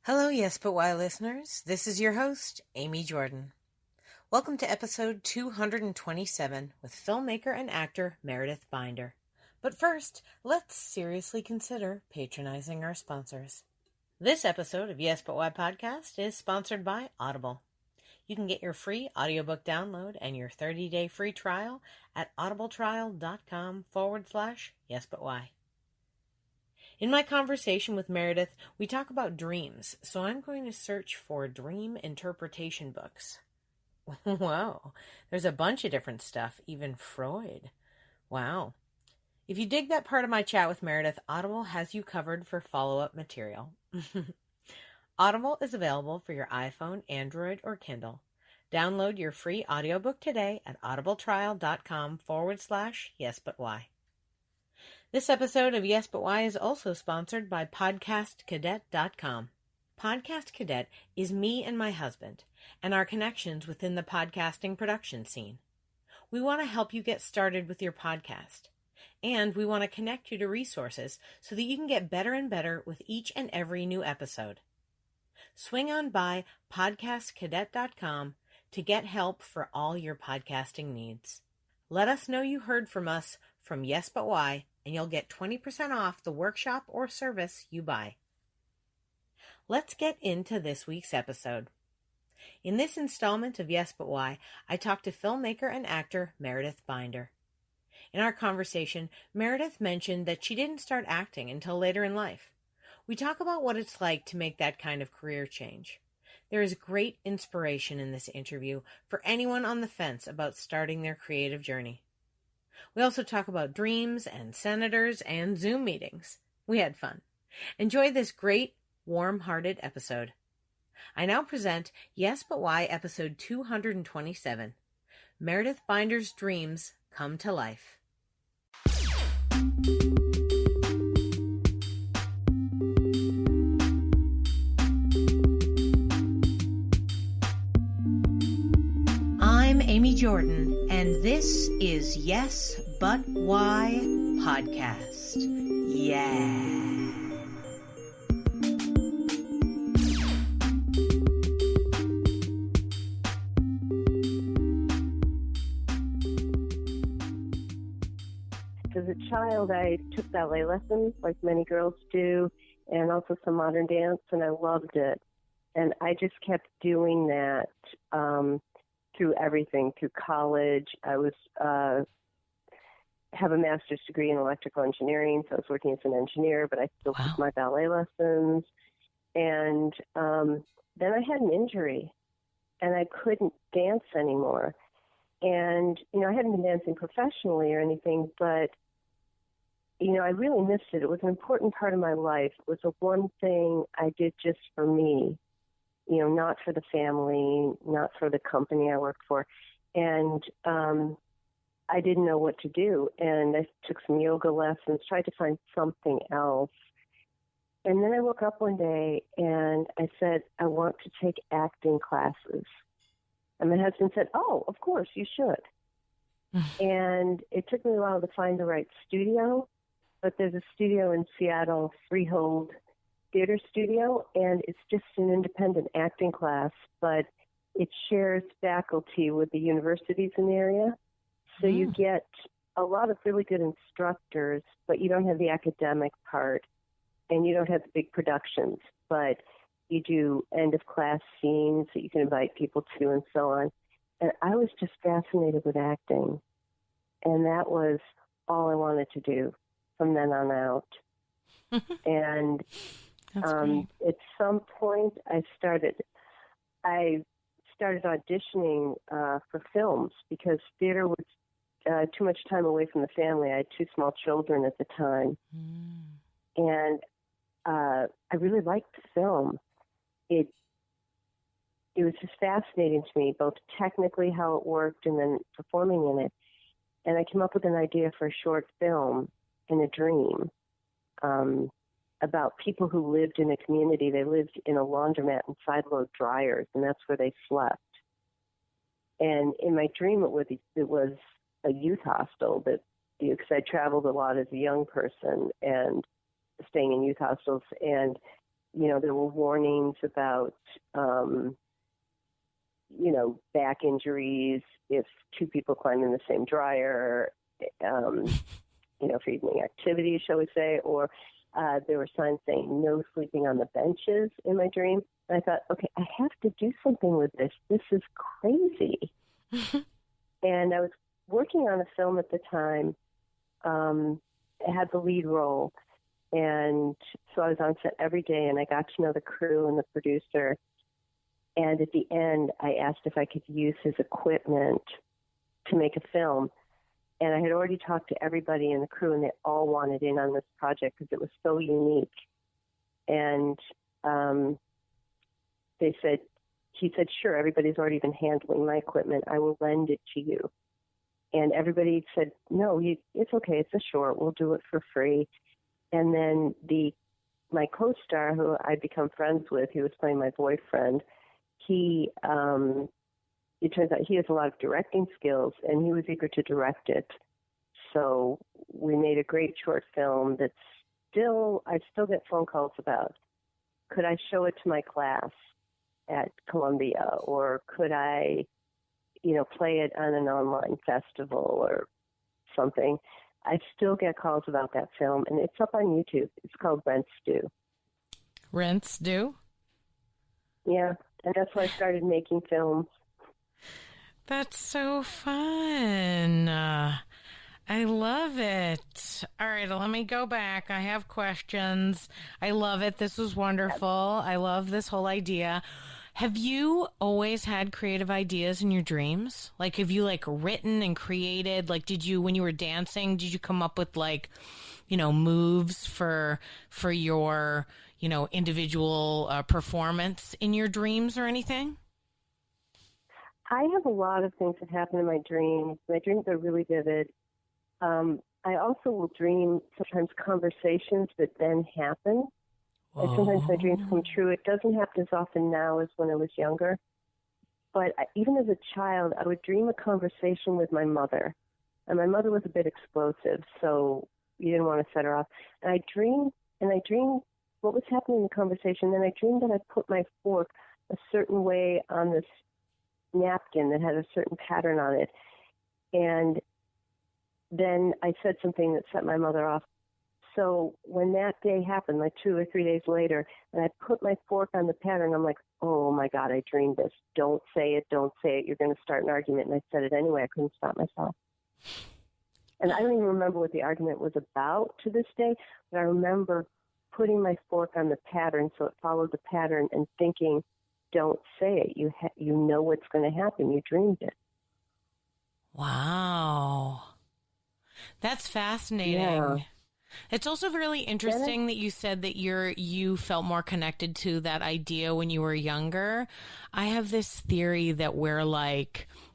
Hello, Yes But Why listeners. This is your host, Amy Jordan. Welcome to episode 227 with filmmaker and actor Meredith Binder. But first, let's seriously consider patronizing our sponsors. This episode of Yes But Why podcast is sponsored by Audible. You can get your free audiobook download and your 30-day free trial at audibletrial.com/YesButWhy. In my conversation with Meredith, we talk about dreams, so I'm going to search for dream interpretation books. Whoa, there's a bunch of different stuff, even Freud. Wow. If you dig that part of my chat with Meredith, Audible has you covered for follow-up material. Audible is available for your iPhone, Android, or Kindle. Download your free audiobook today at audibletrial.com/YesButWhy. This episode of Yes But Why is also sponsored by podcastcadet.com. Podcast Cadet is me and my husband, and our connections within the podcasting production scene. We want to help you get started with your podcast, and we want to connect you to resources so that you can get better and better with each and every new episode. Swing on by podcastcadet.com to get help for all your podcasting needs. Let us know you heard from us from Yes But Why, and you'll get 20% off the workshop or service you buy. Let's get into this week's episode. In this installment of Yes But Why, I talked to filmmaker and actor Meredith Binder. In our conversation, Meredith mentioned that she didn't start acting until later in life. We talk about what it's like to make that kind of career change. There is great inspiration in this interview for anyone on the fence about starting their creative journey. We also talk about dreams and senators and Zoom meetings. We had fun. Enjoy this great, warm-hearted episode. I now present Yes But Why episode 227, Meredith Binder's Dreams Come to Life. I'm Amy Jordan, and this is Yes But Why podcast. Yeah. As a child, I took ballet lessons like many girls do, and also some modern dance, and I loved it. And I just kept doing that through everything, through college. I was have a master's degree in electrical engineering, so I was working as an engineer, but I still took my ballet lessons. And then I had an injury, and I couldn't dance anymore. And, I hadn't been dancing professionally or anything, but, I really missed it. It was an important part of my life. It was the one thing I did just for me, not for the family, not for the company I worked for. And I didn't know what to do. And I took some yoga lessons, tried to find something else. And then I woke up one day and I said, I want to take acting classes. And my husband said, oh, of course, you should. And it took me a while to find the right studio, but there's a studio in Seattle, Freehold Theatre Studio, and it's just an independent acting class, but it shares faculty with the universities in the area. So you get a lot of really good instructors, but you don't have the academic part, and you don't have the big productions, but you do end-of-class scenes that you can invite people to and so on. And I was just fascinated with acting, and that was all I wanted to do from then on out. And at some point, I started auditioning for films because theater was too much time away from the family. I had two small children at the time. And I really liked film. It was just fascinating to me, both technically how it worked and then performing in it. And I came up with an idea for a short film in a dream about people who lived in a community. They lived in a laundromat and side-load dryers, and that's where they slept. And in my dream, it was a youth hostel that, because I traveled a lot as a young person and staying in youth hostels, and there were warnings about, back injuries if two people climb in the same dryer, for evening activities, shall we say, or there were signs saying no sleeping on the benches in my dream. And I thought, okay, I have to do something with this. This is crazy. And I was working on a film at the time. It had the lead role. And so I was on set every day, and I got to know the crew and the producer. And at the end, I asked if I could use his equipment to make a film. And I had already talked to everybody in the crew, and they all wanted in on this project because it was so unique. And he said, sure, everybody's already been handling my equipment. I will lend it to you. And everybody said, no, it's okay. It's a short. We'll do it for free. And then my co-star, who I'd become friends with, he was playing my boyfriend, it turns out he has a lot of directing skills, and he was eager to direct it. So we made a great short film that I still get phone calls about. Could I show it to my class at Columbia, or could I, play it on an online festival or something? I still get calls about that film, and it's up on YouTube. It's called Rent Stew. Rent Stew? Yeah, and that's why I started making films. That's so fun. I love it. All right, let me go back. I have questions. I love it. This was wonderful. I love this whole idea. Have you always had creative ideas in your dreams? Like, have you written and created? Like, when you were dancing, did you come up with moves for your, individual performance in your dreams or anything? I have a lot of things that happen in my dreams. My dreams are really vivid. I also will dream sometimes conversations that then happen. And sometimes my dreams come true. It doesn't happen as often now as when I was younger. But even as a child, I would dream a conversation with my mother. And my mother was a bit explosive, so you didn't want to set her off. And I dreamed what was happening in the conversation. Then I dreamed that I put my fork a certain way on this napkin that had a certain pattern on it. And then I said something that set my mother off. So when that day happened, 2 or 3 days later, and I put my fork on the pattern, I'm like, oh my God, I dreamed this. Don't say it. You're going to start an argument. And I said it anyway. I couldn't stop myself. And I don't even remember what the argument was about to this day, but I remember putting my fork on the pattern so it followed the pattern and thinking, don't say it. You know what's going to happen. You dreamed it. Wow. That's fascinating. Yeah. It's also really interesting that you said that you felt more connected to that idea when you were younger. I have this theory that we're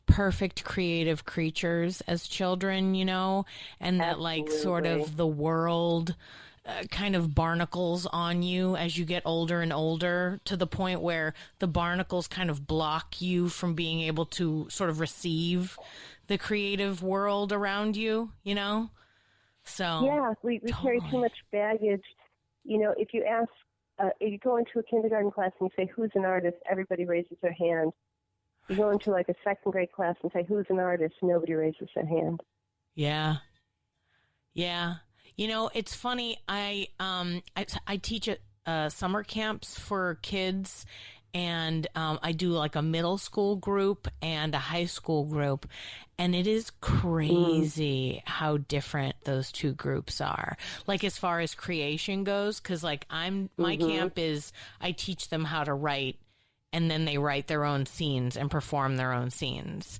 perfect creative creatures as children, and that sort of the world kind of barnacles on you as you get older and older, to the point where the barnacles kind of block you from being able to sort of receive the creative world around you, So yeah, we carry too much baggage. If you ask, if you go into a kindergarten class and you say, who's an artist? Everybody raises their hand. You go into a second grade class and say, who's an artist? Nobody raises their hand. Yeah. Yeah. It's funny. I teach at summer camps for kids, and I do a middle school group and a high school group, and it is crazy how different those two groups are. As far as creation goes, because my camp is, I teach them how to write, and then they write their own scenes and perform their own scenes.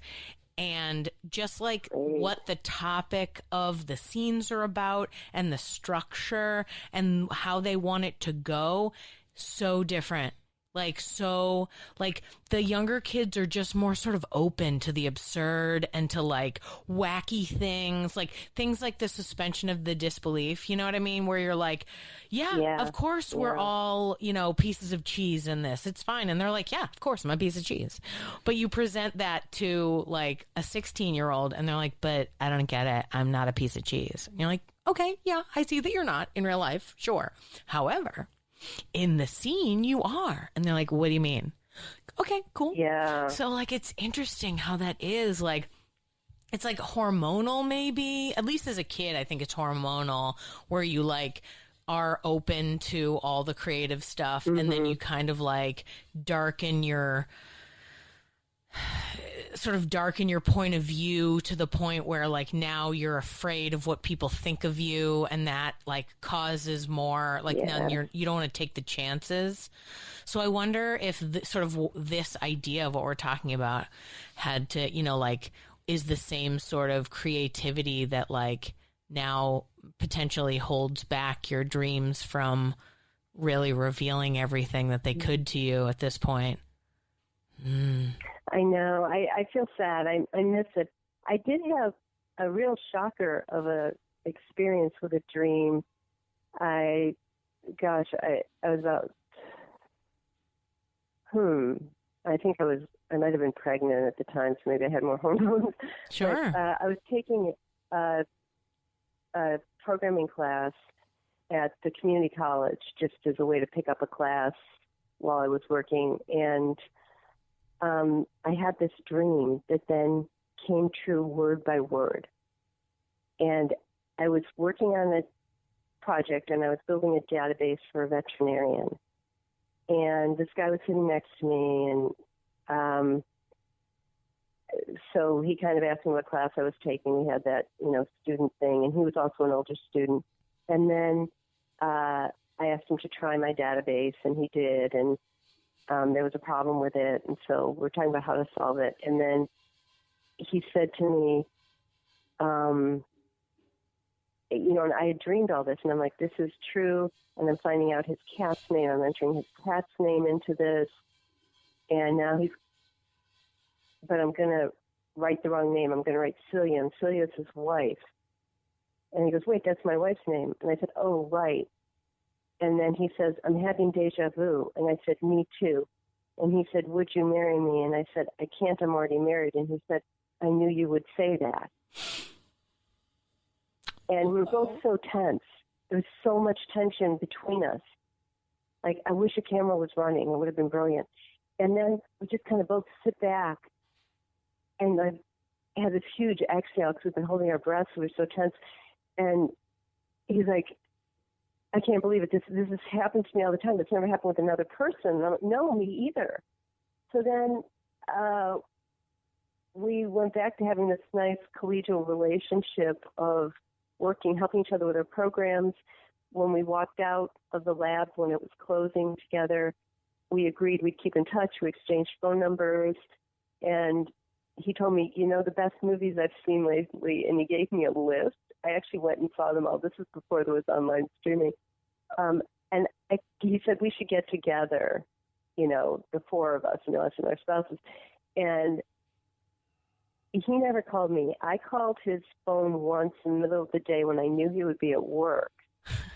And just what the topic of the scenes are about and the structure and how they want it to go, so different. The younger kids are just more sort of open to the absurd and to wacky things, things like the suspension of the disbelief, you know what I mean? Where you're yeah, of course we're all, pieces of cheese in this. It's fine. And they're yeah, of course I'm a piece of cheese. But you present that to a 16-year-old and they're but I don't get it. I'm not a piece of cheese. And you're okay, yeah, I see that you're not in real life. Sure. However, In the scene, you are. And they're like, what do you mean? Okay, cool. Yeah. So, like, it's interesting how that is. Like, it's like hormonal, maybe. At least as a kid, I think it's hormonal, where you, like, are open to all the creative stuff. Mm-hmm. And then you kind of, like, darken your point of view to the point where, like, now you're afraid of what people think of you, and that, like, causes more, like, now you don't want to take the chances. So I wonder if this idea of what we're talking about had to, you know, like, is the same sort of creativity that, like, now potentially holds back your dreams from really revealing everything that they could to you at this point. I know. I feel sad. I miss it. I did have a real shocker of a experience with a dream. I was about, I think I might have been pregnant at the time, so maybe I had more hormones. Sure. But, I was taking a programming class at the community college just as a way to pick up a class while I was working, and I had this dream that then came true word by word. And I was working on a project, and I was building a database for a veterinarian. And this guy was sitting next to me, and so he kind of asked me what class I was taking. We had that, you know, student thing, and he was also an older student. And then I asked him to try my database, and he did, and there was a problem with it, and so we're talking about how to solve it. And then he said to me, you know, and I had dreamed all this, and I'm like, this is true, and I'm finding out his cat's name. I'm entering his cat's name into this, and now but I'm going to write the wrong name. I'm going to write Celia, and Celia is his wife. And he goes, wait, that's my wife's name. And I said, oh, right. And then he says, I'm having deja vu. And I said, me too. And he said, would you marry me? And I said, I can't, I'm already married. And he said, I knew you would say that. And we were both so tense. There was so much tension between us. Like, I wish a camera was running. It would have been brilliant. And then we just kind of both sit back. And I had this huge exhale because we've been holding our breaths. We were so tense. And he's like, I can't believe it. This has happened to me all the time. It's never happened with another person. And I'm like, no, me either. So then we went back to having this nice collegial relationship of working, helping each other with our programs. When we walked out of the lab, when it was closing together, we agreed we'd keep in touch. We exchanged phone numbers. And he told me, you know, the best movies I've seen lately, and he gave me a list. I actually went and saw them all. This was before there was online streaming. He said we should get together, you know, the four of us, you know, us and our spouses. And he never called me. I called his phone once in the middle of the day when I knew he would be at work.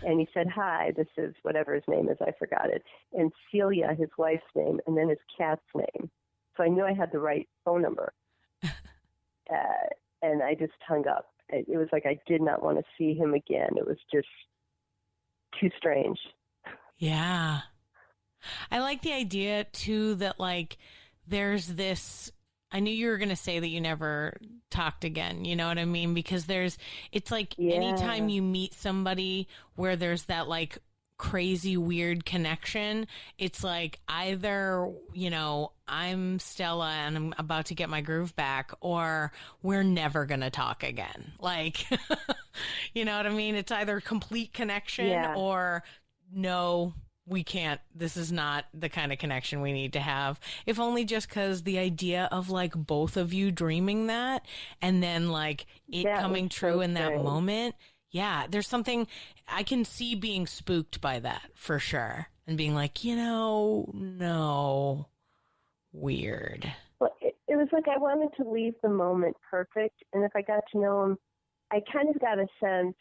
And he said, hi, this is whatever his name is. I forgot it. And Celia, his wife's name, and then his cat's name. So I knew I had the right phone number. And I just hung up. It was like I did not want to see him again. It was just too strange. Yeah. I like the idea, too, that, like, there's this... I knew you were going to say that you never talked again. You know what I mean? Because it's like anytime you meet somebody where there's that, like, crazy weird connection, it's like either, you know, I'm Stella and I'm about to get my groove back, or we're never gonna talk again. Like, you know what I mean? It's either complete connection or no, we can't. This is not the kind of connection we need to have. If only just because the idea of, like, both of you dreaming that and then, like, it coming true in that moment. Yeah, there's something I can see being spooked by that for sure, and being like, you know, no, weird. Well, it was like I wanted to leave the moment perfect, and if I got to know him, I kind of got a sense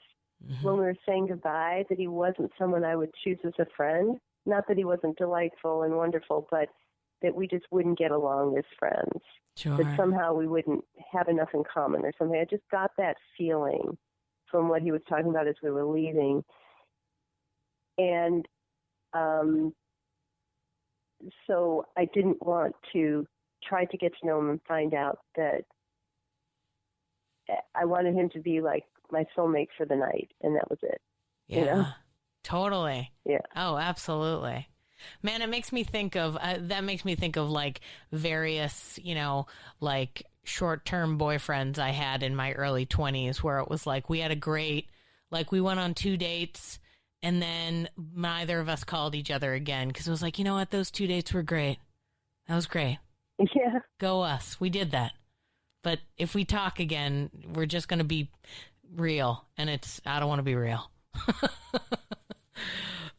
when we were saying goodbye that he wasn't someone I would choose as a friend. Not that he wasn't delightful and wonderful, but that we just wouldn't get along as friends. Sure. That somehow we wouldn't have enough in common or something. I just got that feeling from what he was talking about as we were leaving. And so I didn't want to try to get to know him and find out that I wanted him to be like my soulmate for the night, and that was it. Yeah, you know? Totally. Yeah. Oh, absolutely. Man, it makes me think of, that makes me think of like various, like short-term boyfriends I had in my early 20s where it was like we had a great, like we went on 2 dates and then neither of us called each other again because it was like, you know what, those 2 dates were great. That was great. Yeah. Go us. We did that. But if we talk again, we're just going to be real, and I don't want to be real.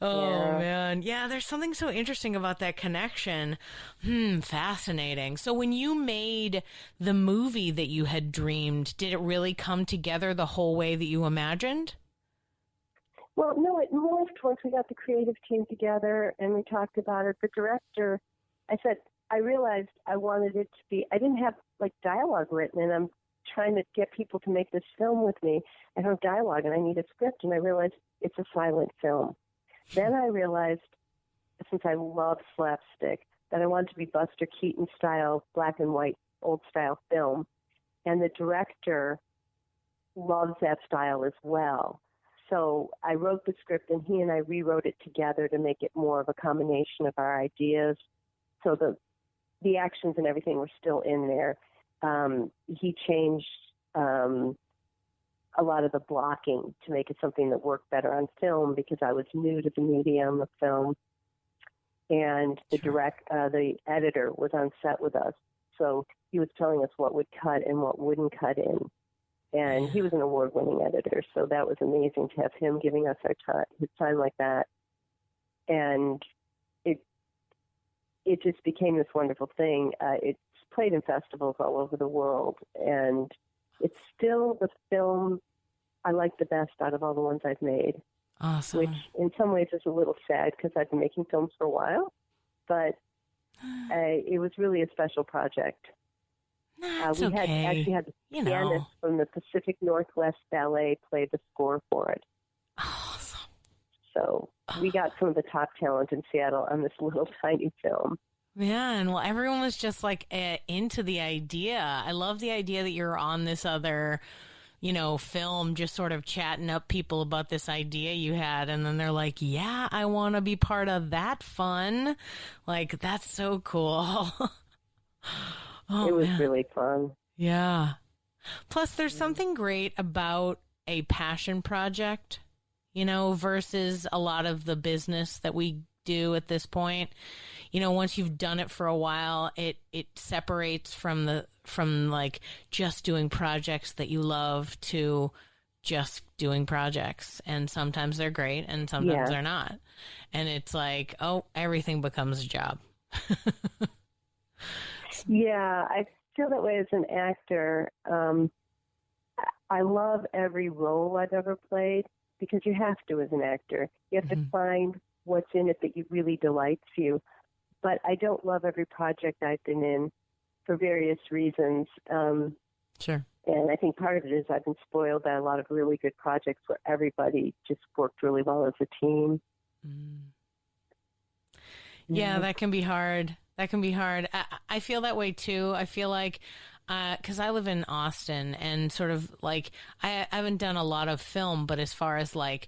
Oh, yeah. man. Yeah, there's something so interesting about that connection. Fascinating. So when you made the movie that you had dreamed, did it really come together the whole way that you imagined? Well, no, it morphed once we got the creative team together and we talked about it. The director, I realized I wanted it to be, I didn't have like dialogue written, and I'm trying to get people to make this film with me. I don't have dialogue and I need a script, and I realized it's a silent film. Then I realized, since I love slapstick, that I wanted to be Buster Keaton style, black and white, old style film. And the director loves that style as well. So I wrote the script, and he and I rewrote it together to make it more of a combination of our ideas. So the actions and everything were still in there. He changed a lot of the blocking to make it something that worked better on film because I was new to the medium of film. And the editor was on set with us. So he was telling us what would cut and what wouldn't cut in. And he was an award-winning editor, so that was amazing to have him giving us his time like that. And it just became this wonderful thing. It's played in festivals all over the world, and it's still the film I like the best out of all the ones I've made. Awesome. Which in some ways is a little sad because I've been making films for a while, but it was really a special project. We actually had the pianist from the Pacific Northwest Ballet play the score for it. Awesome. So we got some of the top talent in Seattle on this little tiny film. Man, well, everyone was just like into the idea. I love the idea that you're on this other, film, just sort of chatting up people about this idea you had. And then they're like, yeah, I want to be part of that fun. Like, that's so cool. It was really fun. Yeah. Plus, there's something great about a passion project, versus a lot of the business that we do at this point. Once you've done it for a while, it separates from like just doing projects that you love to just doing projects. And sometimes they're great and sometimes they're not. And it's like, oh, everything becomes a job. Yeah, I feel that way as an actor. I love every role I've ever played because you have to as an actor. You have to find what's in it that really delights you. But I don't love every project I've been in for various reasons. Sure. And I think part of it is I've been spoiled by a lot of really good projects where everybody just worked really well as a team. Yeah, that can be hard. I feel that way too. I feel like, because I live in Austin and sort of like, I haven't done a lot of film, but as far as like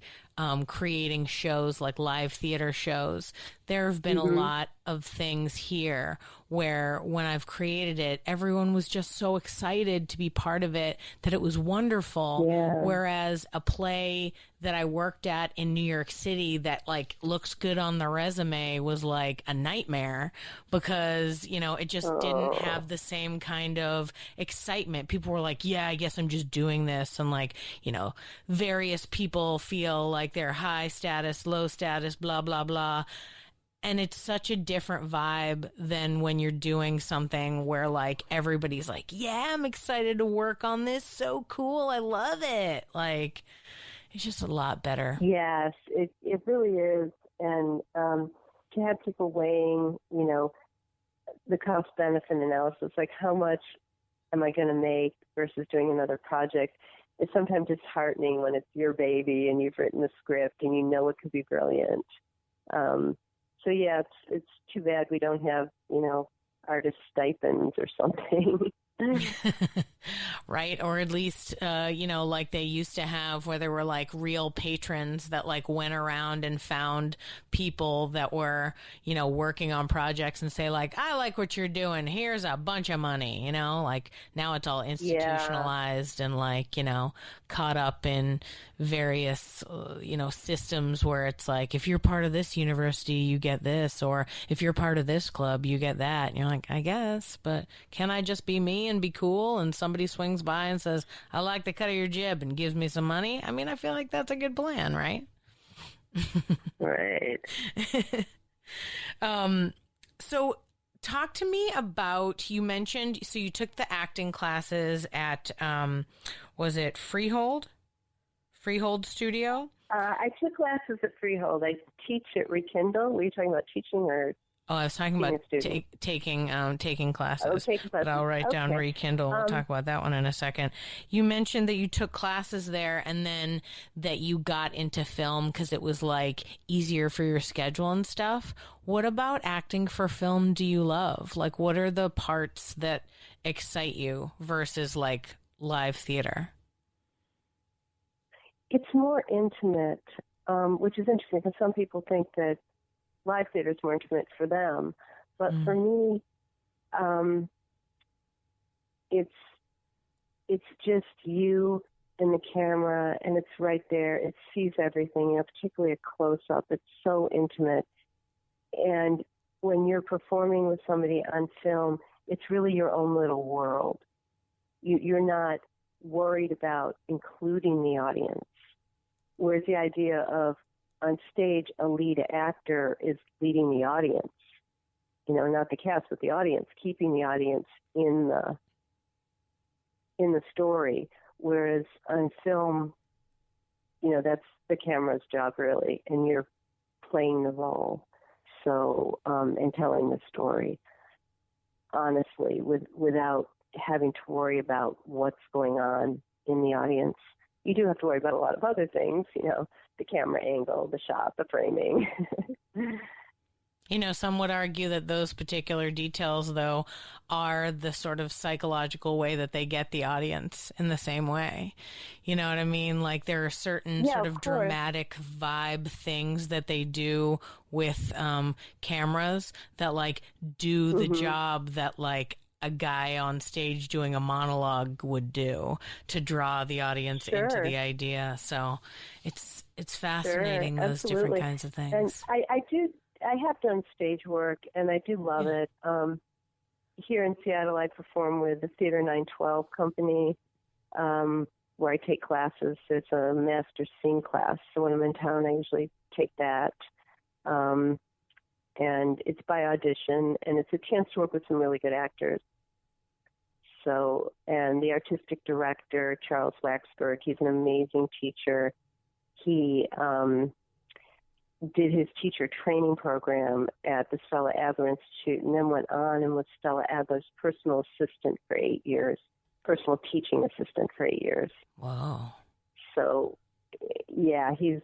creating shows, like live theater shows, there have been a lot of things here where when I've created it, everyone was just so excited to be part of it that it was wonderful. Yeah. Whereas a play that I worked at in New York City that like looks good on the resume was like a nightmare because, it just didn't have the same kind of excitement. People were like, yeah, I guess I'm just doing this. And like, various people feel like they're high status, low status, blah, blah, blah. And it's such a different vibe than when you're doing something where like everybody's like, yeah, I'm excited to work on this. So cool. I love it. Like, it's just a lot better. Yes, it really is. And to have people weighing, the cost benefit analysis, like how much am I going to make versus doing another project, it's sometimes disheartening when it's your baby and you've written the script and it could be brilliant. So yeah, it's too bad we don't have, artist stipends or something. Right. Or at least, like they used to have, where there were like real patrons that like went around and found people that were, working on projects and say like, I like what you're doing. Here's a bunch of money, like now it's all institutionalized and like, caught up in various, systems where it's like, if you're part of this university, you get this, or if you're part of this club, you get that. And you're like, I guess, but can I just be me and be cool? And somebody swings by and says, I like the cut of your jib and gives me some money. I mean, I feel like that's a good plan, right? Right. So talk to me about, you mentioned, so you took the acting classes at, was it Freehold Studio? I took classes at Freehold. I teach at Rekindle. Were you talking about teaching or? Oh, I was talking about taking classes. Oh, taking classes. But I'll write down Okay. Rekindle. We'll talk about that one in a second. You mentioned that you took classes there and then that you got into film because it was like easier for your schedule and stuff. What about acting for film do you love? Like, what are the parts that excite you versus like live theater? It's more intimate, which is interesting because some people think that live theater is more intimate for them, but for me, it's just you and the camera, and it's right there. It sees everything, particularly a close up. It's so intimate, and when you're performing with somebody on film, it's really your own little world. You're not worried about including the audience, whereas the idea of on stage, a lead actor is leading the audience, not the cast, but the audience, keeping the audience in the story. Whereas on film, that's the camera's job really, and you're playing the role. So, and telling the story honestly, without having to worry about what's going on in the audience. You do have to worry about a lot of other things, the camera angle, the shot, the framing. Some would argue that those particular details, though, are the sort of psychological way that they get the audience in the same way. You know what I mean? Like there are certain sort of dramatic vibe things that they do with cameras that like do the job that like a guy on stage doing a monologue would do to draw the audience into the idea. So it's fascinating, those different kinds of things. And I have done stage work and I do love it. Here in Seattle, I perform with the Theater 912 company, where I take classes. It's a master scene class. So when I'm in town, I usually take that. And it's by audition, and it's a chance to work with some really good actors. So, and the artistic director, Charles Waxberg, he's an amazing teacher. He did his teacher training program at the Stella Adler Institute and then went on and was Stella Adler's personal assistant for 8 years, personal teaching assistant for 8 years. Wow. So, yeah, he's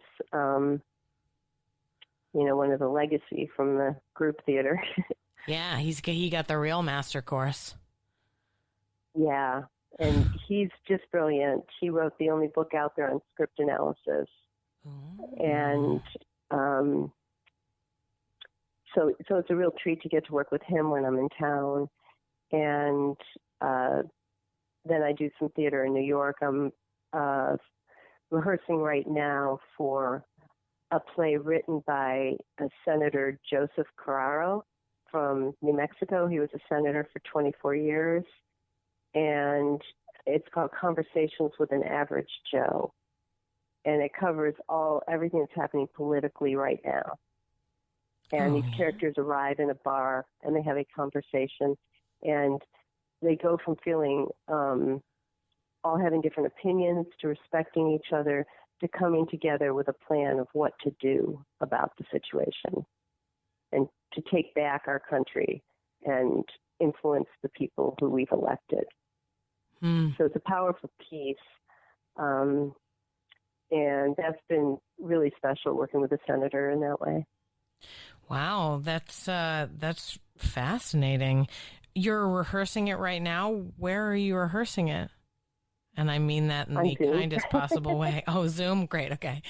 one of the legacy from the group theater. Yeah, he got the real master course. Yeah, and he's just brilliant. He wrote the only book out there on script analysis. Ooh. And so it's a real treat to get to work with him when I'm in town. And then I do some theater in New York. I'm rehearsing right now for a play written by Senator Joseph Carraro from New Mexico. He was a senator for 24 years. And it's called Conversations with an Average Joe. And it covers everything that's happening politically right now. And these characters arrive in a bar and they have a conversation, and they go from feeling all having different opinions to respecting each other to coming together with a plan of what to do about the situation and to take back our country and influence the people who we've elected. So it's a powerful piece. And that's been really special working with the senator in that way. Wow, that's fascinating. You're rehearsing it right now. Where are you rehearsing it? And I mean that in the kindest possible way. Oh, Zoom? Great, okay.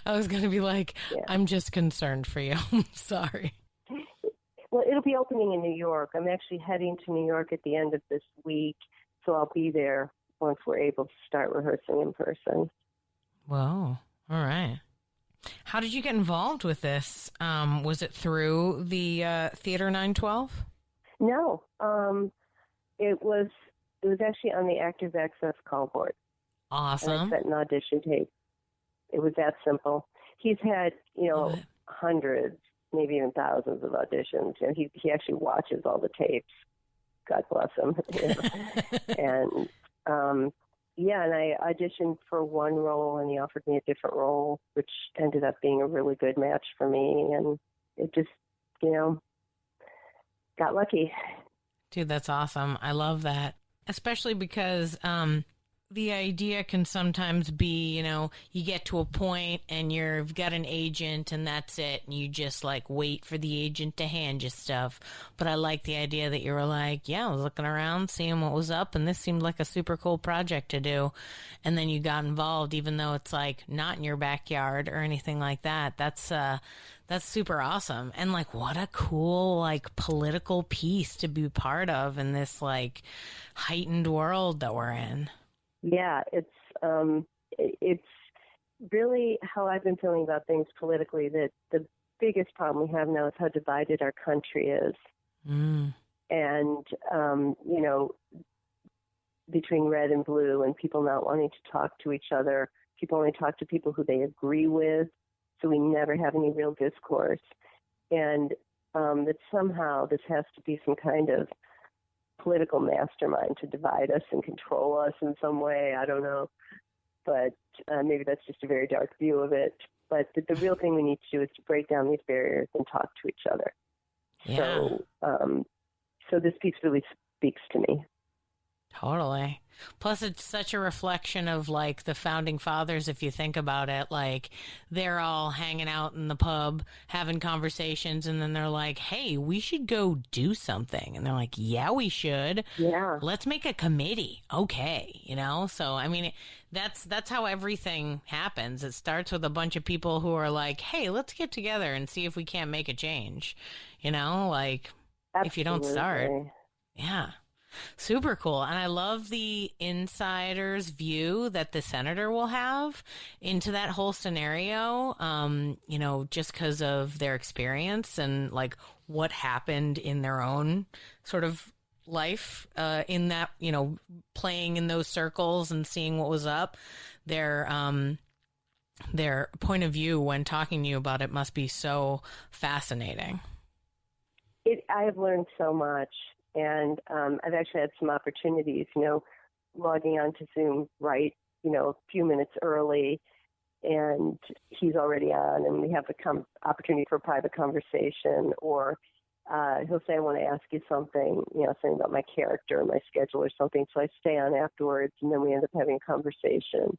I was going to be like, yeah. I'm just concerned for you. Sorry. Well, it'll be opening in New York. I'm actually heading to New York at the end of this week, so I'll be there once we're able to start rehearsing in person. Whoa, all right. How did you get involved with this? Was it through the Theater 912? No, it was actually on the Actors Access call board. Awesome. And I sent an audition tape. It was that simple. He's had, hundreds, maybe even thousands of auditions. And he actually watches all the tapes. God bless him. And, and I auditioned for one role, and he offered me a different role, which ended up being a really good match for me. And it just, got lucky. Dude, that's awesome. I love that. Especially because the idea can sometimes be, you get to a point and you've got an agent and that's it. And you just wait for the agent to hand you stuff. But I like the idea that you were I was looking around, seeing what was up. And this seemed like a super cool project to do. And then you got involved, even though it's not in your backyard or anything like that. That's super awesome. And what a cool, political piece to be part of in this heightened world that we're in. Yeah, it's really how I've been feeling about things politically, that the biggest problem we have now is how divided our country is. Mm. And, between red and blue, and people not wanting to talk to each other, people only talk to people who they agree with, so we never have any real discourse. And that somehow this has to be some kind of political mastermind to divide us and control us in some way. I don't know. But maybe that's just a very dark view of it. But the real thing we need to do is to break down these barriers and talk to each other. Yeah. So this piece really speaks to me. Totally. Plus, it's such a reflection of the founding fathers. If you think about it, they're all hanging out in the pub, having conversations, and then they're like, "Hey, we should go do something." And they're like, "Yeah, we should. Yeah, let's make a committee." Okay, So I mean, that's how everything happens. It starts with a bunch of people who are like, "Hey, let's get together and see if we can't make a change." Absolutely. If you don't start, yeah. Super cool. And I love the insider's view that the senator will have into that whole scenario, just because of their experience and what happened in their own sort of life in that, playing in those circles and seeing what was up. Their point of view when talking to you about it must be so fascinating. I have learned so much. And I've actually had some opportunities, logging on to Zoom right, a few minutes early, and he's already on, and we have the opportunity for a private conversation, or he'll say, "I want to ask you something, something about my character or my schedule or something." So I stay on afterwards, and then we end up having a conversation.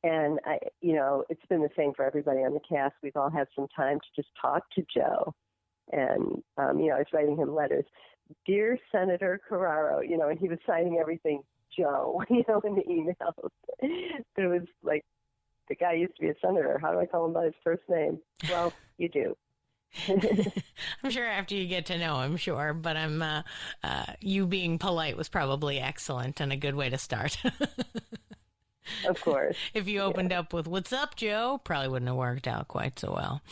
And it's been the same for everybody on the cast. We've all had some time to just talk to Joe, and I was writing him letters. "Dear Senator Carraro," and he was signing everything Joe, in the emails. But it was the guy used to be a senator. How do I call him by his first name? Well, you do. I'm sure after you get to know him, sure. But you being polite was probably excellent and a good way to start. Of course. If you opened up with, "What's up, Joe?" probably wouldn't have worked out quite so well.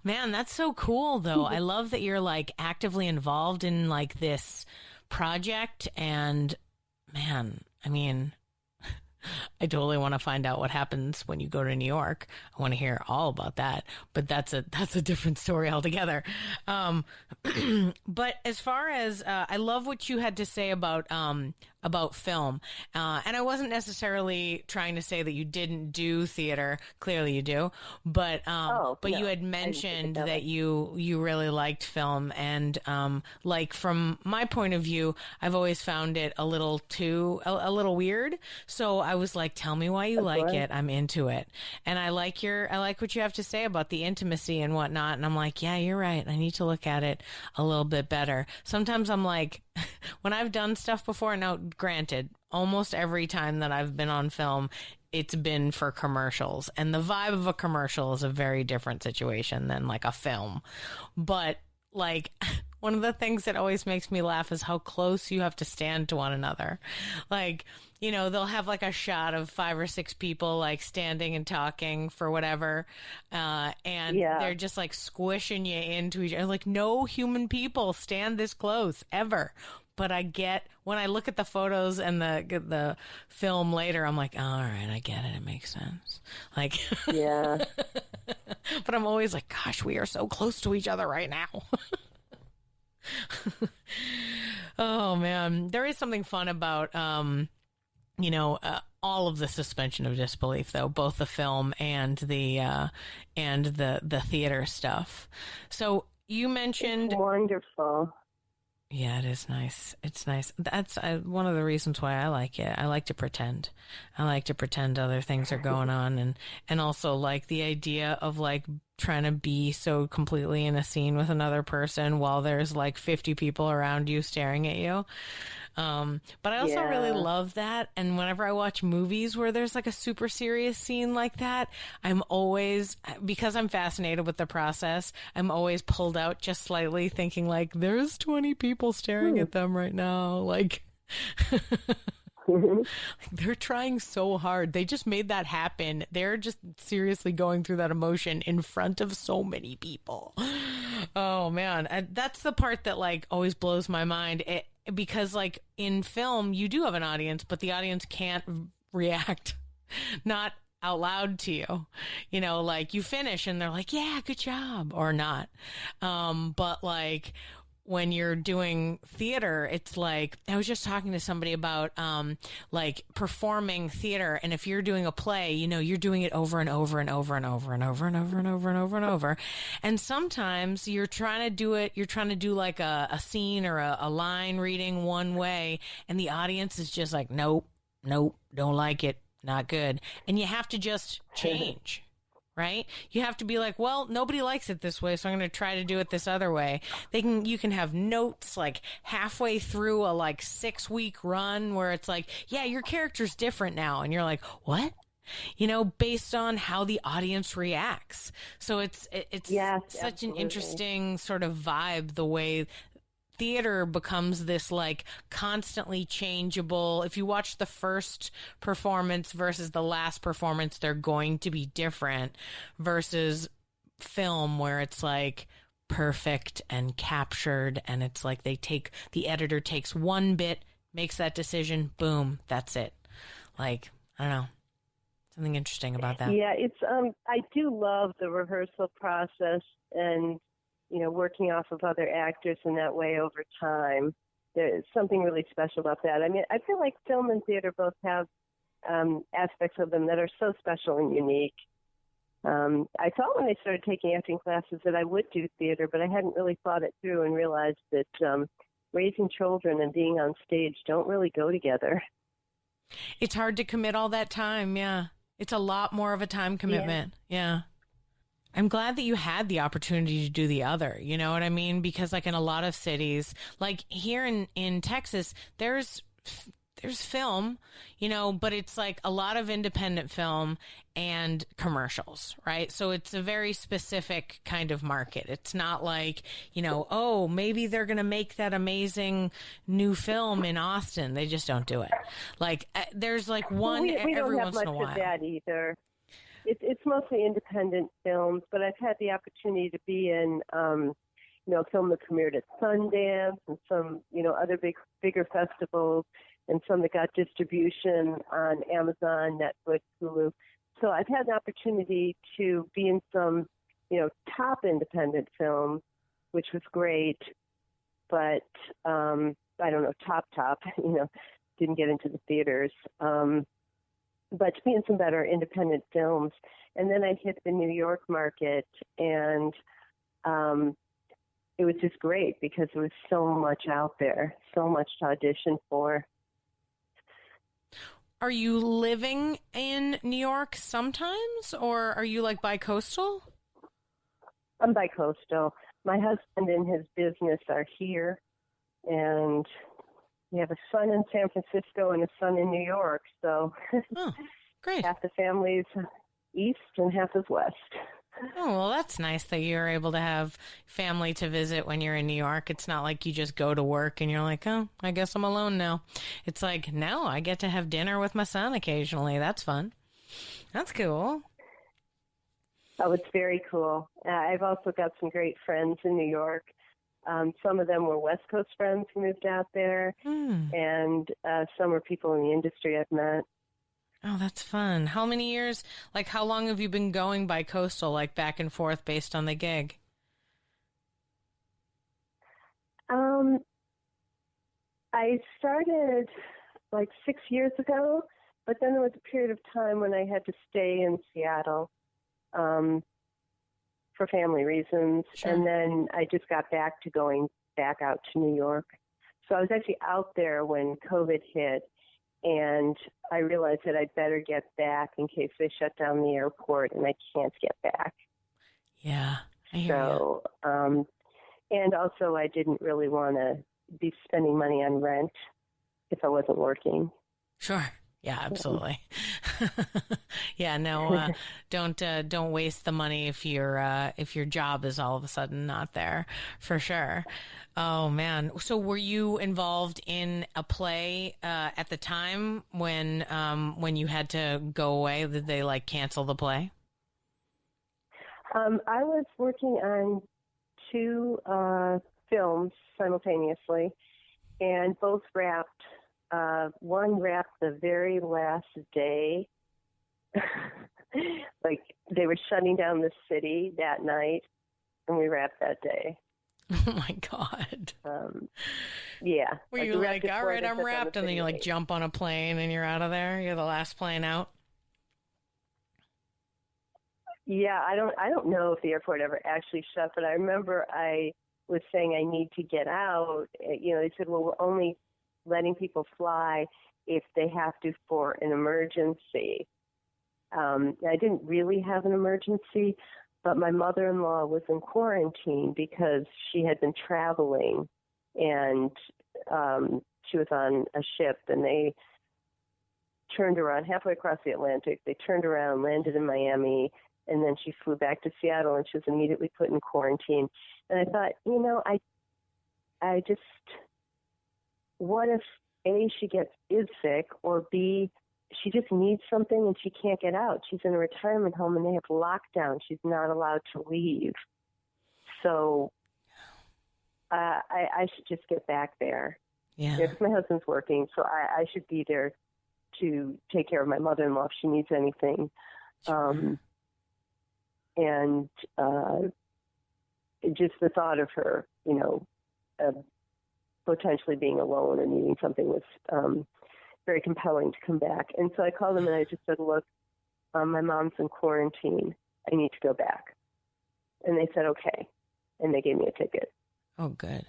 Man, that's so cool though. I love that you're actively involved in this project, and man, I mean, I totally want to find out what happens when you go to New York. I want to hear all about that, but that's a different story altogether. But as far as I love what you had to say about about film. And I wasn't necessarily trying to say that you didn't do theater. Clearly you do. But No, you had I didn't think mentioned it that you really liked film. And like from my point of view, I've always found it a little weird. So I was like, tell me why you like it. I'm into it. And I like what you have to say about the intimacy and whatnot. And I'm like, yeah, you're right. I need to look at it a little bit better. Sometimes I'm like, when I've done stuff before, now granted, almost every time that I've been on film, it's been for commercials. And the vibe of a commercial is a very different situation than like a film. But like, one of the things that always makes me laugh is how close you have to stand to one another. Like, you know, they'll have like a shot of 5 or 6 people like standing and talking for whatever. And they're just like squishing you into each other. Like, no human people stand this close ever. But I get, when I look at the photos and the film later, I'm like, all right, I get it. It makes sense. Like, yeah. But I'm always like, gosh, we are so close to each other right now. Oh man, there is something fun about all of the suspension of disbelief, though, both the film and the theater stuff. So you mentioned, it's wonderful. Yeah, it is nice. It's nice. That's one of the reasons why I like it. I like to pretend. I like to pretend other things are going on, and also like the idea of like trying to be so completely in a scene with another person while there's like 50 people around you staring at you. But I also really love that. And whenever I watch movies where there's like a super serious scene like that, I'm always, because I'm fascinated with the process, I'm always pulled out just slightly thinking like, there's 20 people staring at them right now. Like, they're trying so hard. They just made that happen. They're just seriously going through that emotion in front of so many people. Oh man. And that's the part that like always blows my mind. Because like in film, you do have an audience, but the audience can't react, not out loud to you. You know, like you finish and they're like, yeah, good job, or not. But like when you're doing theater, it's like, I was just talking to somebody about like performing theater, and if you're doing a play, you know, you're doing it over and over and over and over and over and over and over and over and over. And sometimes you're trying to do like a scene or a line reading one way, and the audience is just like, nope, don't like it, not good. And you have to just change. Right? You have to be like, well, nobody likes it this way, so I'm going to try to do it this other way. You can have notes like halfway through a like 6-week run where it's like, yeah, your character's different now. And you're like, what? You know, based on how the audience reacts. So it's such an interesting sort of vibe, the way theater becomes this like constantly changeable. If you watch the first performance versus the last performance, they're going to be different, versus film where it's like perfect and captured, and it's like the editor takes one bit, makes that decision, boom, that's it. Like, I don't know, something interesting about that. Yeah, it's I do love the rehearsal process, and you know, working off of other actors in that way over time. There's something really special about that. I mean, I feel like film and theater both have aspects of them that are so special and unique. I thought when I started taking acting classes that I would do theater, but I hadn't really thought it through and realized that raising children and being on stage don't really go together. It's hard to commit all that time, yeah. It's a lot more of a time commitment, yeah. I'm glad that you had the opportunity to do the other, you know what I mean? Because like in a lot of cities, like here in Texas, there's film, you know, but it's like a lot of independent film and commercials, right? So it's a very specific kind of market. It's not like, you know, oh, maybe they're going to make that amazing new film in Austin. They just don't do it. Like there's like one we every don't have once in a much while. of that either. It's mostly independent films, but I've had the opportunity to be in, you know, a film that premiered at Sundance and some, you know, other bigger festivals, and some that got distribution on Amazon, Netflix, Hulu. So I've had the opportunity to be in some, you know, top independent films, which was great, but I don't know, top, you know. didn't get into the theaters, but to be in some better independent films. And then I hit the New York market, and it was just great because there was so much out there, so much to audition for. Are you living in New York sometimes, or are you like bicoastal? I'm bicoastal. My husband and his business are here, and we have a son in San Francisco and a son in New York. So oh, great. Half the family's east and half is west. Oh, well, that's nice that you're able to have family to visit when you're in New York. It's not like you just go to work and you're like, oh, I guess I'm alone now. It's like, no, I get to have dinner with my son occasionally. That's fun. That's cool. Oh, it's very cool. I've also got some great friends in New York. Some of them were West Coast friends who moved out there, and some were people in the industry I've met. Oh, that's fun. How many years, like how long have you been going bicoastal, like back and forth based on the gig? I started like 6 years ago, but then there was a period of time when I had to stay in Seattle for family reasons. Sure. And then I just got back to going back out to New York. So I was actually out there when COVID hit, and I realized that I'd better get back in case they shut down the airport and I can't get back. Yeah, I hear you. And also I didn't really want to be spending money on rent if I wasn't working. Sure. Yeah, absolutely. Yeah, no, don't waste the money if your job is all of a sudden not there, for sure. Oh man. So were you involved in a play at the time when you had to go away? Did they like cancel the play? I was working on 2 films simultaneously, and both wrapped. One wrapped the very last day. Like they were shutting down the city that night, and we wrapped that day. Oh my God. Yeah. Were you like, all right, I'm wrapped, and then you like jump on a plane and you're out of there? You're the last plane out? Yeah, I don't know if the airport ever actually shut, but I remember I was saying I need to get out. You know, they said, well, we're only letting people fly if they have to for an emergency. I didn't really have an emergency, but my mother-in-law was in quarantine because she had been traveling, and she was on a ship, and they turned around halfway across the Atlantic. They turned around, landed in Miami, and then she flew back to Seattle, and she was immediately put in quarantine. And I thought, you know, I just, what if A, she is sick, or B, she just needs something and she can't get out. She's in a retirement home and they have lockdown. She's not allowed to leave. So I should just get back there. Yeah. Because my husband's working, so I should be there to take care of my mother-in-law if she needs anything. Sure. And just the thought of her, you know, potentially being alone and needing something was very compelling to come back. And so I called them and I just said, look, my mom's in quarantine. I need to go back. And they said, okay. And they gave me a ticket. Oh, good.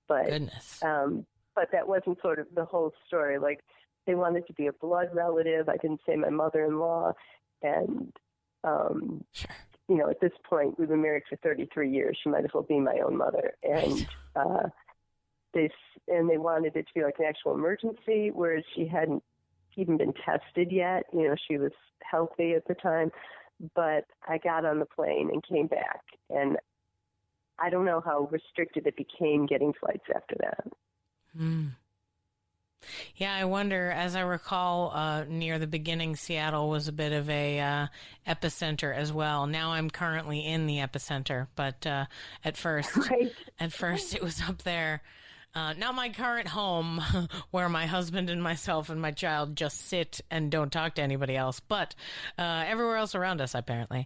But, goodness. But that wasn't sort of the whole story. Like, they wanted to be a blood relative. I didn't say my mother-in-law. And, sure. You know, at this point, we've been married for 33 years. She might as well be my own mother. And they wanted it to be like an actual emergency, whereas she hadn't even been tested yet. You know, she was healthy at the time. But I got on the plane and came back. And I don't know how restricted it became getting flights after that. Yeah, I wonder, as I recall, near the beginning, Seattle was a bit of a epicenter as well. Now I'm currently in the epicenter, but at first it was up there. Not my current home where my husband and myself and my child just sit and don't talk to anybody else, but everywhere else around us, apparently.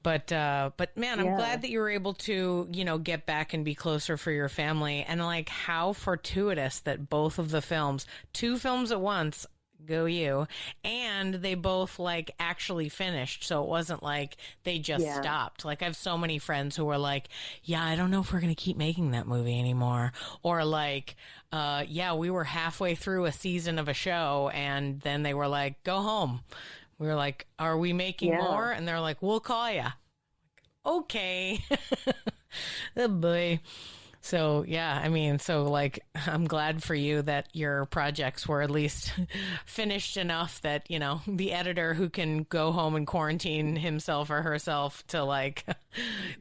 But man, I'm glad that you were able to, get back and be closer for your family. And like how fortuitous that both of the films, 2 films at once, go you, and they both like actually finished, so it wasn't like they just stopped. Like I have so many friends who were like, yeah, I don't know if we're gonna keep making that movie anymore, or like we were halfway through a season of a show and then they were like, go home. We were like, are we making more? And they're like, we'll call ya. Okay. Oh boy. So, I'm glad for you that your projects were at least finished enough that, the editor who can go home and quarantine himself or herself to like,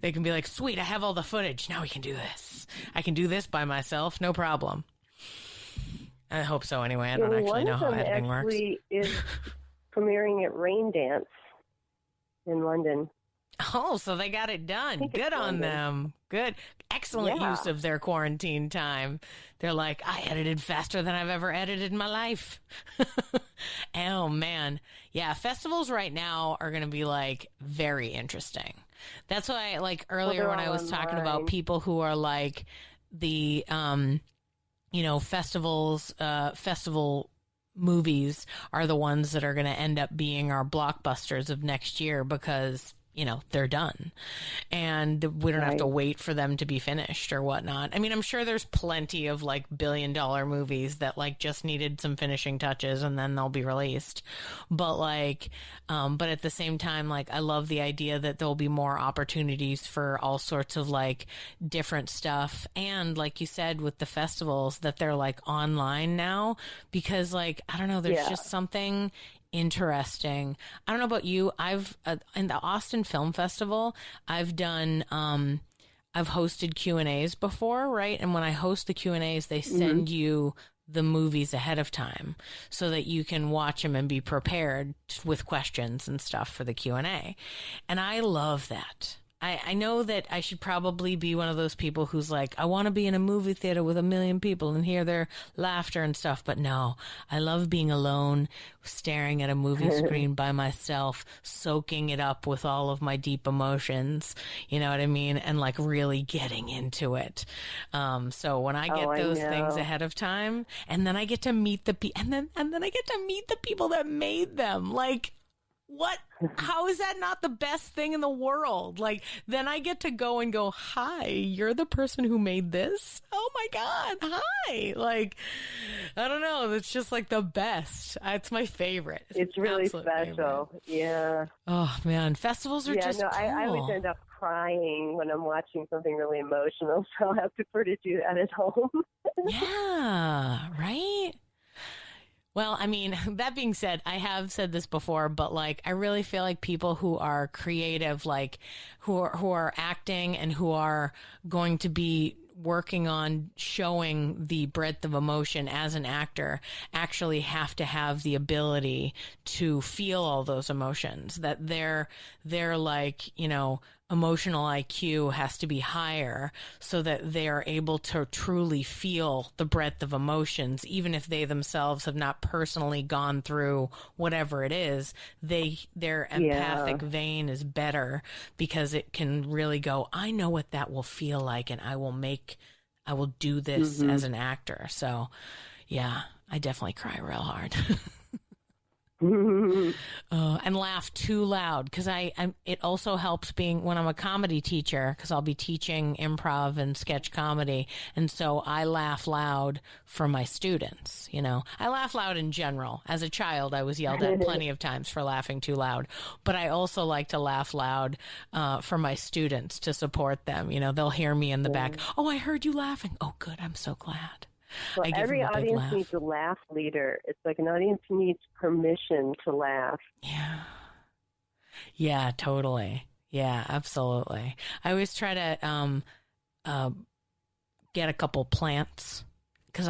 they can be like, sweet, I have all the footage. Now we can do this. I can do this by myself. No problem. I hope so anyway. I don't actually know how editing works. One of them actually is premiering at Rain Dance in London. Oh, so they got it done. Good on them. Good. Excellent use of their quarantine time. They're like, I edited faster than I've ever edited in my life. Oh, man. Yeah, festivals right now are going to be, like, very interesting. That's why, like, earlier when I was talking about people who are, like, the, festival movies are the ones that are going to end up being our blockbusters of next year because they're done and we don't have to wait for them to be finished or whatnot. I mean, I'm sure there's plenty of like $1 billion movies that like just needed some finishing touches and then they'll be released. But like, but at the same time, like I love the idea that there'll be more opportunities for all sorts of like different stuff. And like you said, with the festivals that they're like online now, because like, I don't know, there's just something interesting. I don't know about you. I've in the Austin Film Festival, I've done I've hosted Q&As before, right? And when I host the Q&As, they send you the movies ahead of time so that you can watch them and be prepared with questions and stuff for the Q&A. And I love that. I know that I should probably be one of those people who's like, I want to be in a movie theater with 1 million people and hear their laughter and stuff. But no, I love being alone, staring at a movie screen by myself, soaking it up with all of my deep emotions. You know what I mean? And like really getting into it. So when I get those things ahead of time, and then I get to meet the and then I get to meet the people that made them. Like, what? How is that not the best thing in the world? Like, then I get to go and go, hi, you're the person who made this? Oh my God, hi. Like, I don't know. It's just like the best. It's my favorite. It's really special. Favorite. Yeah. Oh man, festivals are just cool. I always end up crying when I'm watching something really emotional, so I prefer to do that at home. Yeah, right? Well, I mean, that being said, I have said this before, but like, I really feel like people who are creative, like who are acting and who are going to be working on showing the breadth of emotion as an actor actually have to have the ability to feel all those emotions, that they're like, emotional IQ has to be higher so that they are able to truly feel the breadth of emotions, even if they themselves have not personally gone through whatever it is. Their empathic vein is better because it can really go, I know what that will feel like, and I will do this as an actor. So yeah, I definitely cry real hard. And laugh too loud because it also helps being when I'm a comedy teacher, because I'll be teaching improv and sketch comedy, and so I laugh loud for my students. I laugh loud in general. As a child, I was yelled at plenty of times for laughing too loud, but I also like to laugh loud for my students to support them. They'll hear me in the back. Oh, I heard you laughing. Oh, good. I'm so glad. Well, every audience needs a laugh leader. It's like an audience needs permission to laugh. Yeah. Yeah, totally. Yeah, absolutely. I always try to get a couple plants because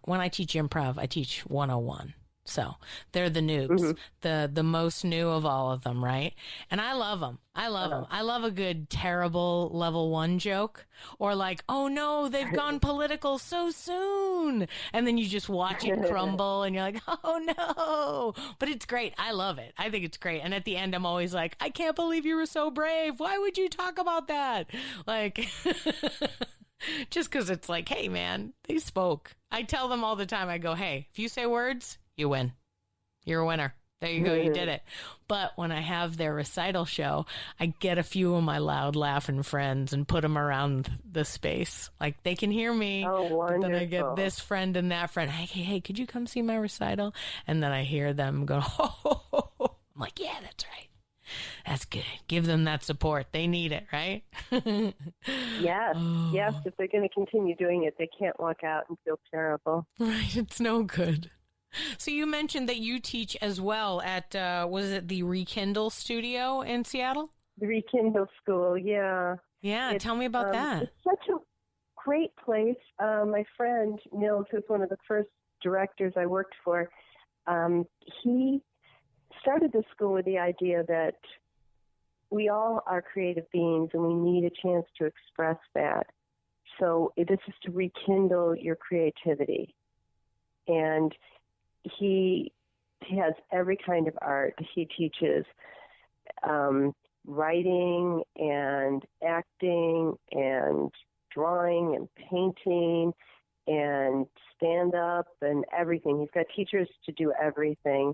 when I teach improv, I teach 101. So they're the noobs, the most new of all of them, right? And I love them. I love them. I love a good terrible level 1 joke, or like, oh no, they've gone political so soon. And then you just watch it crumble and you're like, oh no. But it's great. I love it. I think it's great. And at the end, I'm always like, I can't believe you were so brave. Why would you talk about that? Like, just because it's like, hey man, they spoke. I tell them all the time, I go, hey, if you say words, you win. You're a winner. There you go. You did it. But when I have their recital show, I get a few of my loud laughing friends and put them around the space. Like they can hear me. Oh, wonderful. But then I get this friend and that friend. Hey, could you come see my recital? And then I hear them go, I'm like, yeah, that's right. That's good. Give them that support. They need it, right? Yes. Oh. Yes. If they're going to continue doing it, they can't walk out and feel terrible. Right. It's no good. So you mentioned that you teach as well at, was it the Rekindle Studio in Seattle? The Rekindle School, yeah. Yeah, tell me about that. It's such a great place. My friend, Nils, who's one of the first directors I worked for, he started the school with the idea that we all are creative beings and we need a chance to express that. So this is to rekindle your creativity. And he has every kind of art. He teaches writing and acting and drawing and painting and stand-up and everything. He's got teachers to do everything.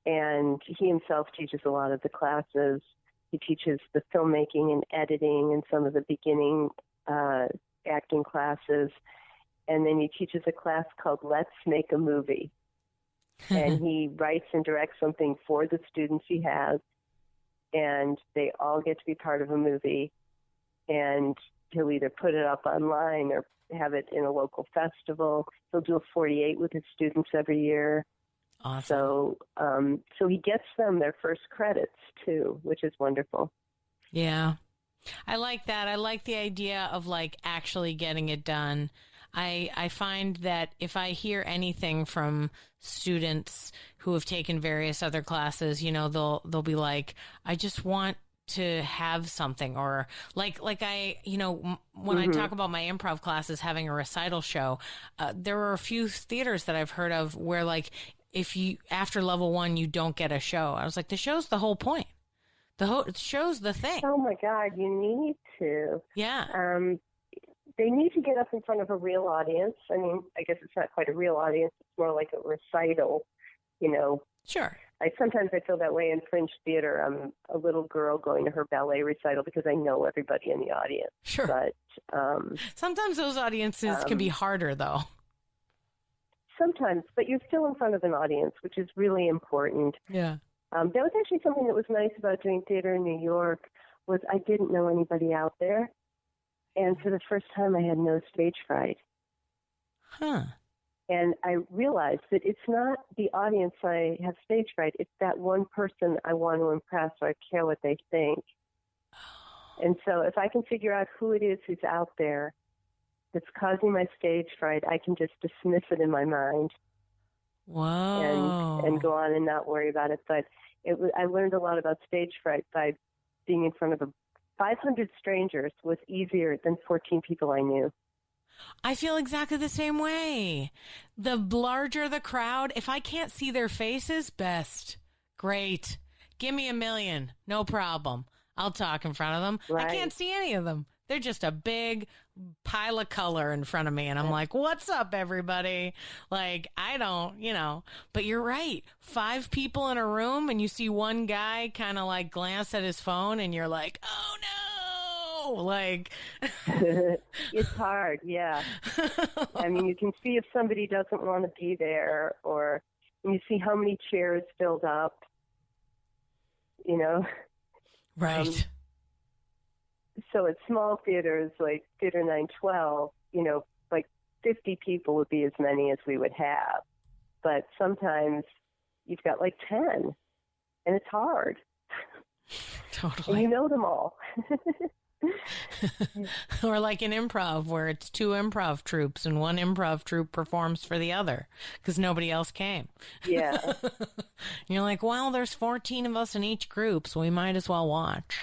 And he himself teaches a lot of the classes. He teaches the filmmaking and editing and some of the beginning acting classes. And then he teaches a class called Let's Make a Movie. And he writes and directs something for the students he has. And they all get to be part of a movie. And he'll either put it up online or have it in a local festival. He'll do a 48 with his students every year. Awesome. So he gets them their first credits, too, which is wonderful. Yeah. I like that. I like the idea of, like, actually getting it done. I find that if I hear anything from students who have taken various other classes, you know, they'll be like, I just want to have something, or like I, you know, when I talk about my improv classes having a recital show, there are a few theaters that I've heard of where, like, if you, after level 1, you don't get a show. I was like, the show's the whole point. The show's the thing. Oh my God, you need to. Yeah. They need to get up in front of a real audience. I mean, I guess it's not quite a real audience. It's more like a recital, you know. Sure. Sometimes I feel that way in Fringe theater. I'm a little girl going to her ballet recital because I know everybody in the audience. Sure. But sometimes those audiences can be harder, though. Sometimes, but you're still in front of an audience, which is really important. Yeah. That was actually something that was nice about doing theater in New York, was I didn't know anybody out there. And for the first time, I had no stage fright. Huh. And I realized that it's not the audience I have stage fright. It's that one person I want to impress, or I care what they think. Oh. And so if I can figure out who it is who's out there that's causing my stage fright, I can just dismiss it in my mind. Whoa. And go on and not worry about it. But I learned a lot about stage fright by being in front of 500 strangers was easier than 14 people I knew. I feel exactly the same way. The larger the crowd, if I can't see their faces, best. Great. Give me $1 million. No problem. I'll talk in front of them. Right. I can't see any of them. They're just a big pile of color in front of me. And I'm like, what's up, everybody? Like, I don't, you know. But you're right. 5 people in a room and you see one guy kind of like glance at his phone and you're like, oh, no. Like, it's hard. Yeah. I mean, you can see if somebody doesn't want to be there, or you see how many chairs filled up, you know. Right. So at small theaters like Theater 912, you know, like 50 people would be as many as we would have. But sometimes you've got like 10, and it's hard. Totally. And you know them all. Or like in improv where it's two improv troupes and one improv troupe performs for the other because nobody else came. Yeah. You're like, well, there's 14 of us in each group, so we might as well watch.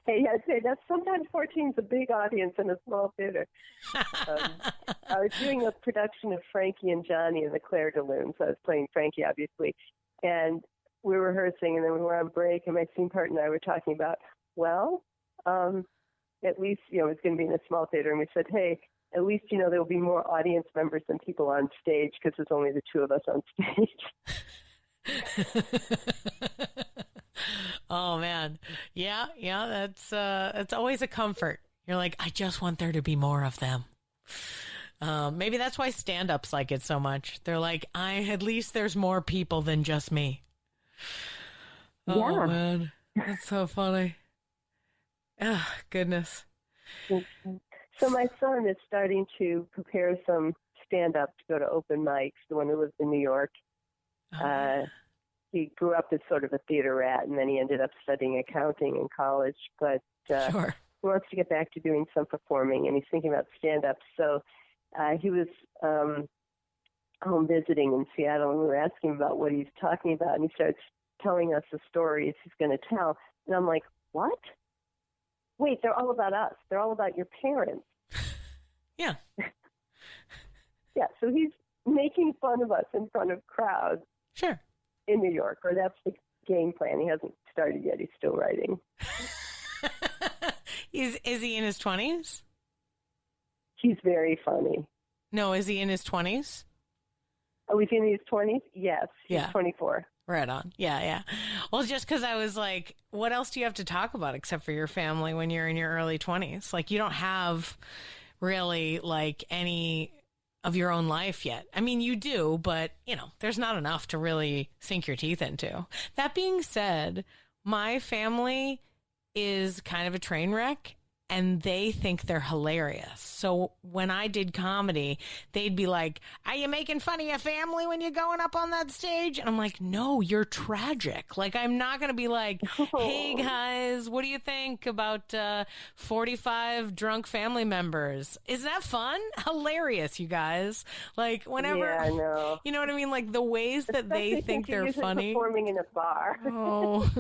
Hey, I'd say that sometimes 14 is a big audience in a small theater. I was doing a production of Frankie and Johnny in the Claire de Lune, so I was playing Frankie, obviously, and we were rehearsing, and then we were on break, and my scene partner and I were talking about, well, at least, it's going to be in a small theater, and we said, hey, at least, there will be more audience members than people on stage because there's only the two of us on stage. Oh man. Yeah, that's always a comfort. You're like, I just want there to be more of them. Maybe that's why stand-ups like it so much. They're like, at least there's more people than just me. Oh man. That's so funny. Oh, goodness. So my son is starting to prepare some stand-up to go to open mics, the one who lives in New York. He grew up as sort of a theater rat, and then he ended up studying accounting in college. But Sure. He wants to get back to doing some performing, and he's thinking about stand-up. So he was home visiting in Seattle, and we were asking him about what he's talking about, and he starts telling us the stories he's going to tell. And I'm like, what? Wait, they're all about us. They're all about your parents. Yeah. Yeah, so he's making fun of us in front of crowds. Sure. In New York, or that's the game plan. He hasn't started yet. He's still writing. Is he in his 20s? He's very funny. No, is he in his 20s? Oh, he's in his 20s? Yes. He's 24. Right on. Yeah. Well, just because I was like, what else do you have to talk about except for your family when you're in your early 20s? Like, you don't have really like any of your own life yet. I mean, you do, but there's not enough to really sink your teeth into. That being said, my family is kind of a train wreck, and they think they're hilarious. So when I did comedy, they'd be like, are you making fun of your family when you're going up on that stage? And I'm like, no, you're tragic. Like, I'm not going to be like, hey guys, what do you think about 45 drunk family members? Isn't that fun? Hilarious, you guys. Like, whenever, yeah, I know. You know what I mean? Like, the ways that they think they're funny. Performing in a bar. Oh.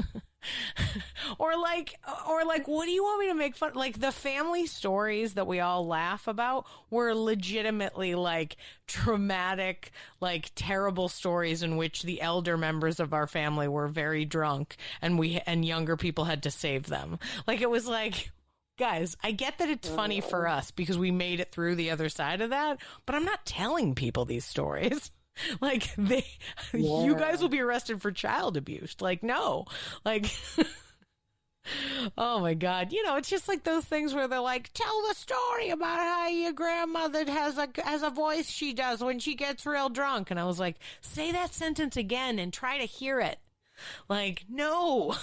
Or like, what do you want me to make fun? Like, the family stories that we all laugh about were legitimately like traumatic, like terrible stories in which the elder members of our family were very drunk and younger people had to save them. Like, it was like, guys, I get that it's funny for us because we made it through the other side of that, but I'm not telling people these stories. Like, you guys will be arrested for child abuse. Like, no. Like, oh my God. It's just like those things where they're like, tell the story about how your grandmother has a voice she does when she gets real drunk. And I was like, say that sentence again and try to hear it. Like, no.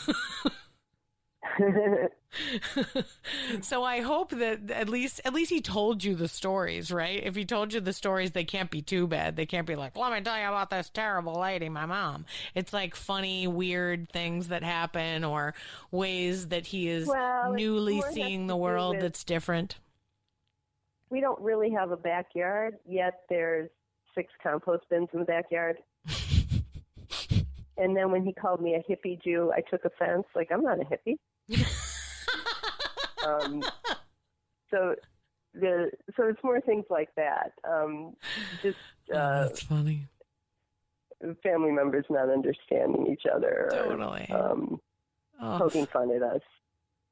So I hope that at least he told you the stories, right? If he told you the stories, they can't be too bad. They can't be like, let me tell you about this terrible lady, my mom. It's like funny, weird things that happen or ways that he is newly seeing the world that's different. We don't really have a backyard, yet there's 6 compost bins in the backyard. And then when he called me a hippie Jew, I took offense. Like, I'm not a hippie. So it's more things like that. That's funny. Family members not understanding each other. Totally. Poking fun at us.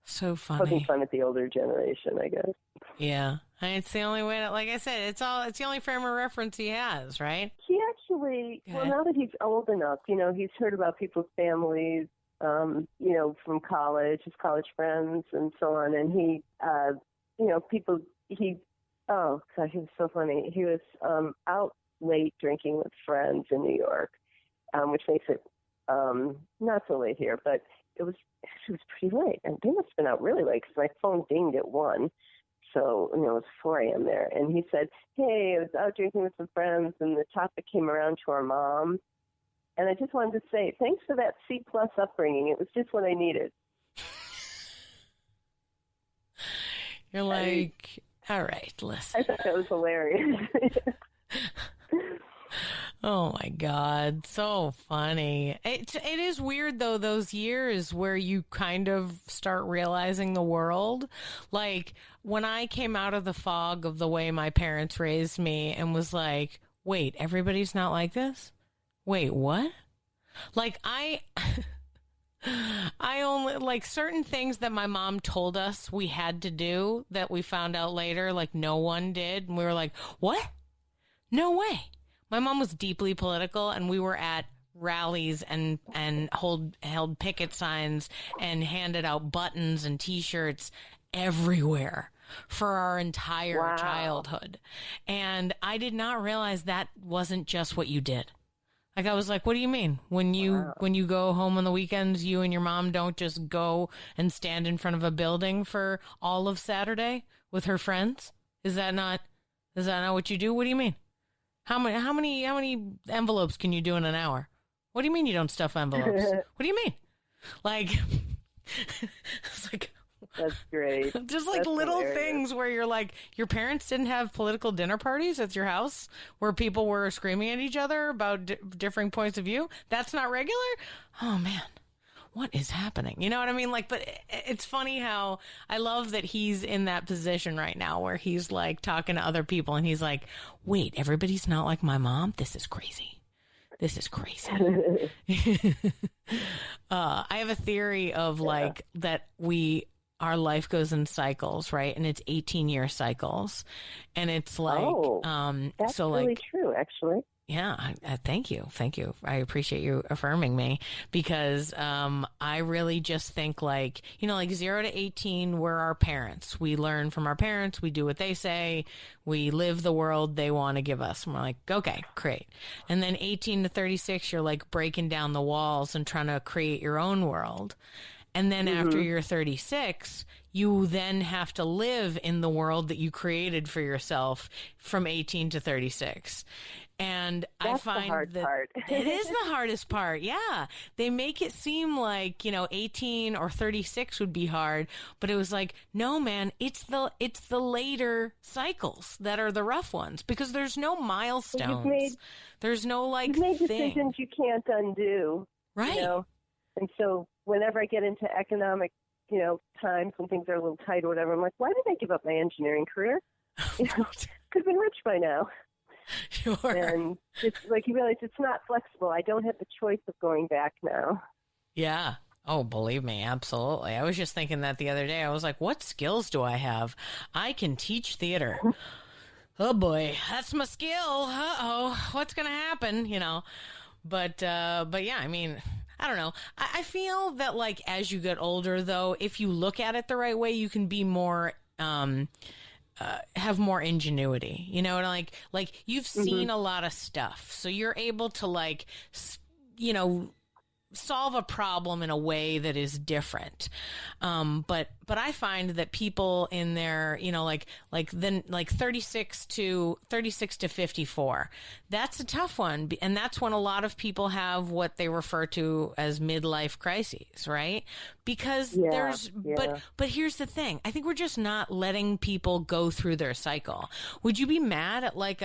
So funny. Poking fun at the older generation, I guess. Yeah. It's the only way to, like I said, it's the only frame of reference he has, right? He actually, now that he's old enough, he's heard about people's families, from college, his college friends and so on. And he, he was so funny. He was out late drinking with friends in New York, which makes it not so late here, but it was pretty late. And they must have been out really late because my phone dinged at 1. So, it was 4 a.m. there. And he said, hey, I was out drinking with some friends, and the topic came around to our mom. And I just wanted to say, thanks for that C+ upbringing. It was just what I needed. You're like, all right, listen. I thought that was hilarious. Oh my God, so funny. It is weird though, those years where you kind of start realizing the world. Like when I came out of the fog of the way my parents raised me and was like, wait, everybody's not like this? Wait, what? Like I only like certain things that my mom told us we had to do that we found out later, like no one did. And we were like, what? No way. My mom was deeply political, and we were at rallies and held picket signs and handed out buttons and T-shirts everywhere for our entire childhood. And I did not realize that wasn't just what you did. Like I was like, what do you mean? When you go home on the weekends, you and your mom don't just go and stand in front of a building for all of Saturday with her friends? Is that not what you do? What do you mean? How many envelopes can you do in an hour? What do you mean you don't stuff envelopes? What do you mean? Like, it's like, that's great. Just like that's little hilarious. things where you're like, your parents didn't have political dinner parties at your house where people were screaming at each other about differing points of view. That's not regular. Oh man. What is happening? You know what I mean? Like, but it's funny how I love that he's in that position right now where he's like talking to other people and he's like, wait, everybody's not like my mom? This is crazy. This is crazy. I have a theory of like that our life goes in cycles, right? And it's 18-year cycles. And it's like, that's so really like, true, actually. Yeah, thank you. I appreciate you affirming me because I really just think like 0 to 18, we're our parents. We learn from our parents. We do what they say. We live the world they want to give us. And we're like, okay, great. And then 18 to 36, you're like breaking down the walls and trying to create your own world. And then after you're 36, you then have to live in the world that you created for yourself from 18 to 36. And That's I find the hard that part. it is the hardest part. Yeah. They make it seem like, 18 or 36 would be hard, but it was like, no, man, it's the later cycles that are the rough ones because there's no milestones. There's no like you've made thing. Decisions you can't undo. Right. And so whenever I get into economic, times when things are a little tight or whatever, I'm like, why did I give up my engineering career? Could have been rich by now. Sure. And it's like you realize it's not flexible. I don't have the choice of going back now. Yeah. Oh, believe me, absolutely. I was just thinking that the other day. I was like, what skills do I have? I can teach theater. Oh boy, that's my skill. Uh-oh, what's going to happen? But yeah, I mean, I don't know. I feel that like as you get older though, if you look at it the right way, you can be more, have more ingenuity, like you've seen a lot of stuff. So you're able to like, solve a problem in a way that is different. But I find that people in their, like 36 to 54, that's a tough one. And that's when a lot of people have what they refer to as midlife crises, right? Because but here's the thing. I think we're just not letting people go through their cycle. Would you be mad at like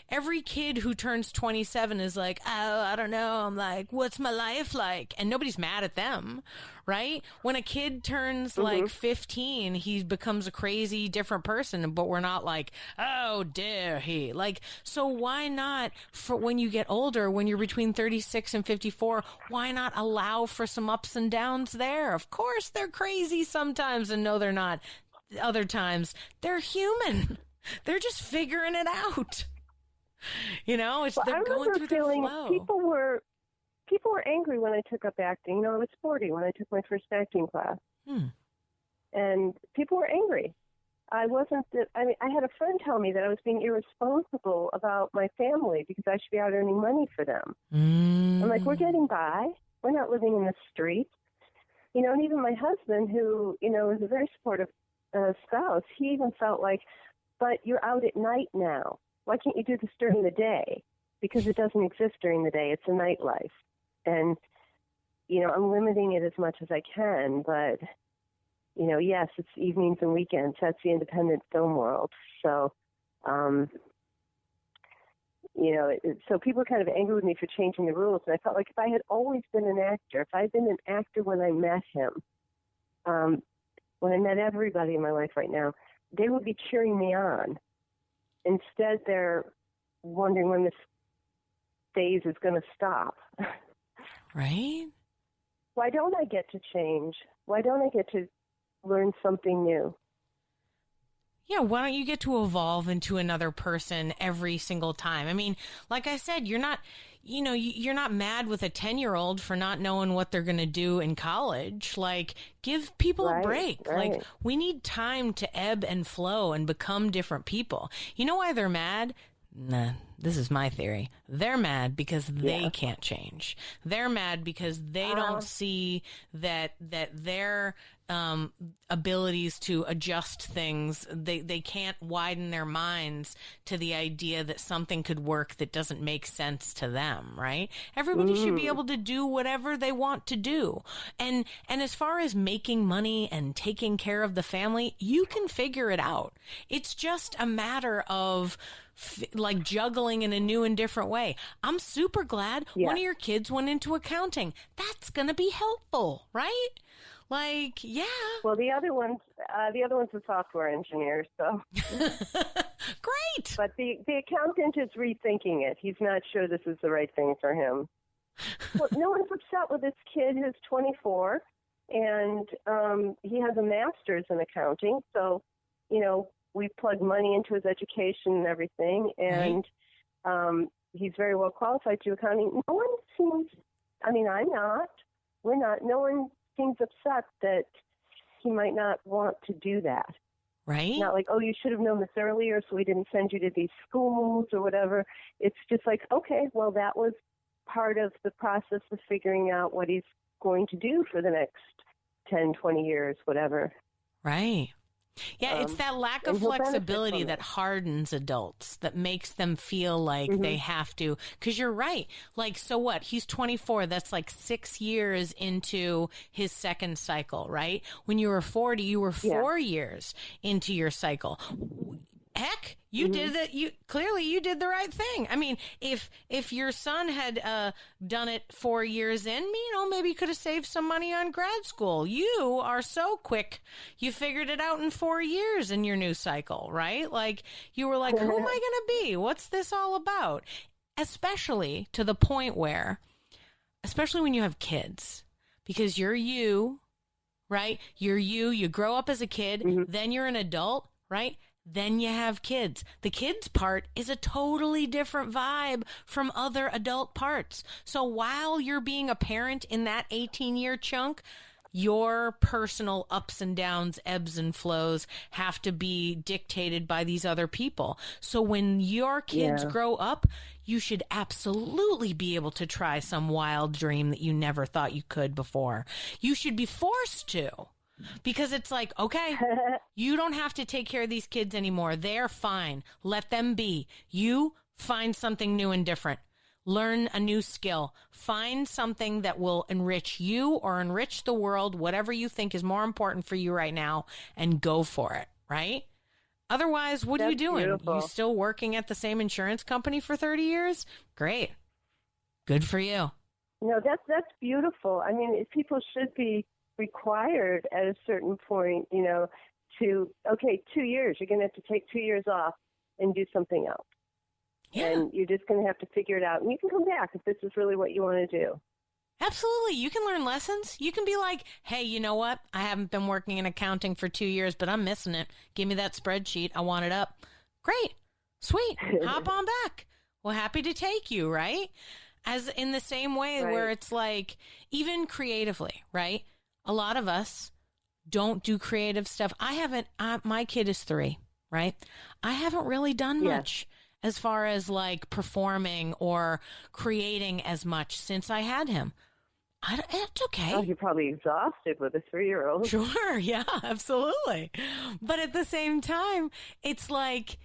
every kid who turns 27 is like, oh, I don't know. I'm like, what's my life like? And nobody's mad at them, right? When a kid turns like 15, he becomes a crazy different person, but we're not like, oh, dare he? Like, so why not for when you get older, when you're between 36 and 54, why not allow for some ups and downs there? Of course they're crazy sometimes, and no, they're not. Other times they're human. They're just figuring it out. They're going through the flow. People were angry when I took up acting. I was 40 when I took my first acting class. And people were angry. I had a friend tell me that I was being irresponsible about my family because I should be out earning money for them. I'm like, we're getting by. We're not living in the streets. And even my husband, who, is a very supportive spouse, he even felt like, but you're out at night now. Why can't you do this during the day? Because it doesn't exist during the day. It's a nightlife. And, I'm limiting it as much as I can, but yes, it's evenings and weekends. That's the independent film world. So, so people are kind of angry with me for changing the rules. And I felt like if I had always been an actor, if I had been an actor when I met him, when I met everybody in my life right now, they would be cheering me on. Instead, they're wondering when this phase is going to stop. Right? Why don't I get to change? Why don't I get to learn something new? Yeah, why don't you get to evolve into another person every single time? I mean, like I said, you're not mad with a 10-year-old for not knowing what they're going to do in college. Like, give people a break. Right. Like, we need time to ebb and flow and become different people. You know why they're mad? Nah, this is my theory. They're mad because they can't change. They're mad because they don't see that their abilities to adjust things, they can't widen their minds to the idea that something could work that doesn't make sense to them, right? Everybody should be able to do whatever they want to do. And as far as making money and taking care of the family, you can figure it out. It's just a matter of like juggling in a new and different way. I'm super glad one of your kids went into accounting. That's going to be helpful, right? Like, yeah. Well, the other one's a software engineer, so. Great. But the accountant is rethinking it. He's not sure this is the right thing for him. Well, no one's upset with this kid who's 24, and he has a master's in accounting. So, we plug money into his education and everything, and he's very well qualified to do accounting. No one seems, I'm not, we're not, no one seems upset that he might not want to do that. Right? Not like, oh, you should have known this earlier, so we didn't send you to these schools or whatever. It's just like, okay, well, that was part of the process of figuring out what he's going to do for the next 10, 20 years, whatever. Right. Yeah, it's that lack of flexibility that hardens adults, that makes them feel like they have to. Because you're right. Like, so what? He's 24. That's like 6 years into his second cycle, right? When you were 40, you were 4 years into your cycle. Heck, you did it. You did the right thing. I mean, if your son had done it 4 years in, maybe you could have saved some money on grad school. You are so quick. You figured it out in 4 years in your new cycle, right? Like, you were like, who am I going to be? What's this all about? Especially to the point where, especially when you have kids, because you're you, right? You're you grow up as a kid, then you're an adult, right? Then you have kids. The kids part is a totally different vibe from other adult parts. So while you're being a parent in that 18-year chunk, your personal ups and downs, ebbs and flows have to be dictated by these other people. So when your kids grow up, you should absolutely be able to try some wild dream that you never thought you could before. You should be forced to. Because it's like, okay, you don't have to take care of these kids anymore. They're fine. Let them be. You find something new and different. Learn a new skill. Find something that will enrich you or enrich the world, whatever you think is more important for you right now, and go for it, right? Otherwise, what are you doing? Beautiful. You still working at the same insurance company for 30 years? Great. Good for you. No, that's beautiful. I mean, people should be required at a certain point, to, 2 years, you're going to have to take 2 years off and do something else. Yeah. And you're just going to have to figure it out. And you can come back if this is really what you want to do. Absolutely. You can learn lessons. You can be like, hey, you know what? I haven't been working in accounting for 2 years, but I'm missing it. Give me that spreadsheet. I want it up. Great. Sweet. Hop on back. Well, happy to take you, right? As in the same way where it's like, even creatively, right? A lot of us don't do creative stuff. My kid is 3, right? I haven't really done much as far as like performing or creating as much since I had him. It's okay. Oh, you're probably exhausted with a 3-year-old. Sure. Yeah, absolutely. But at the same time, it's like,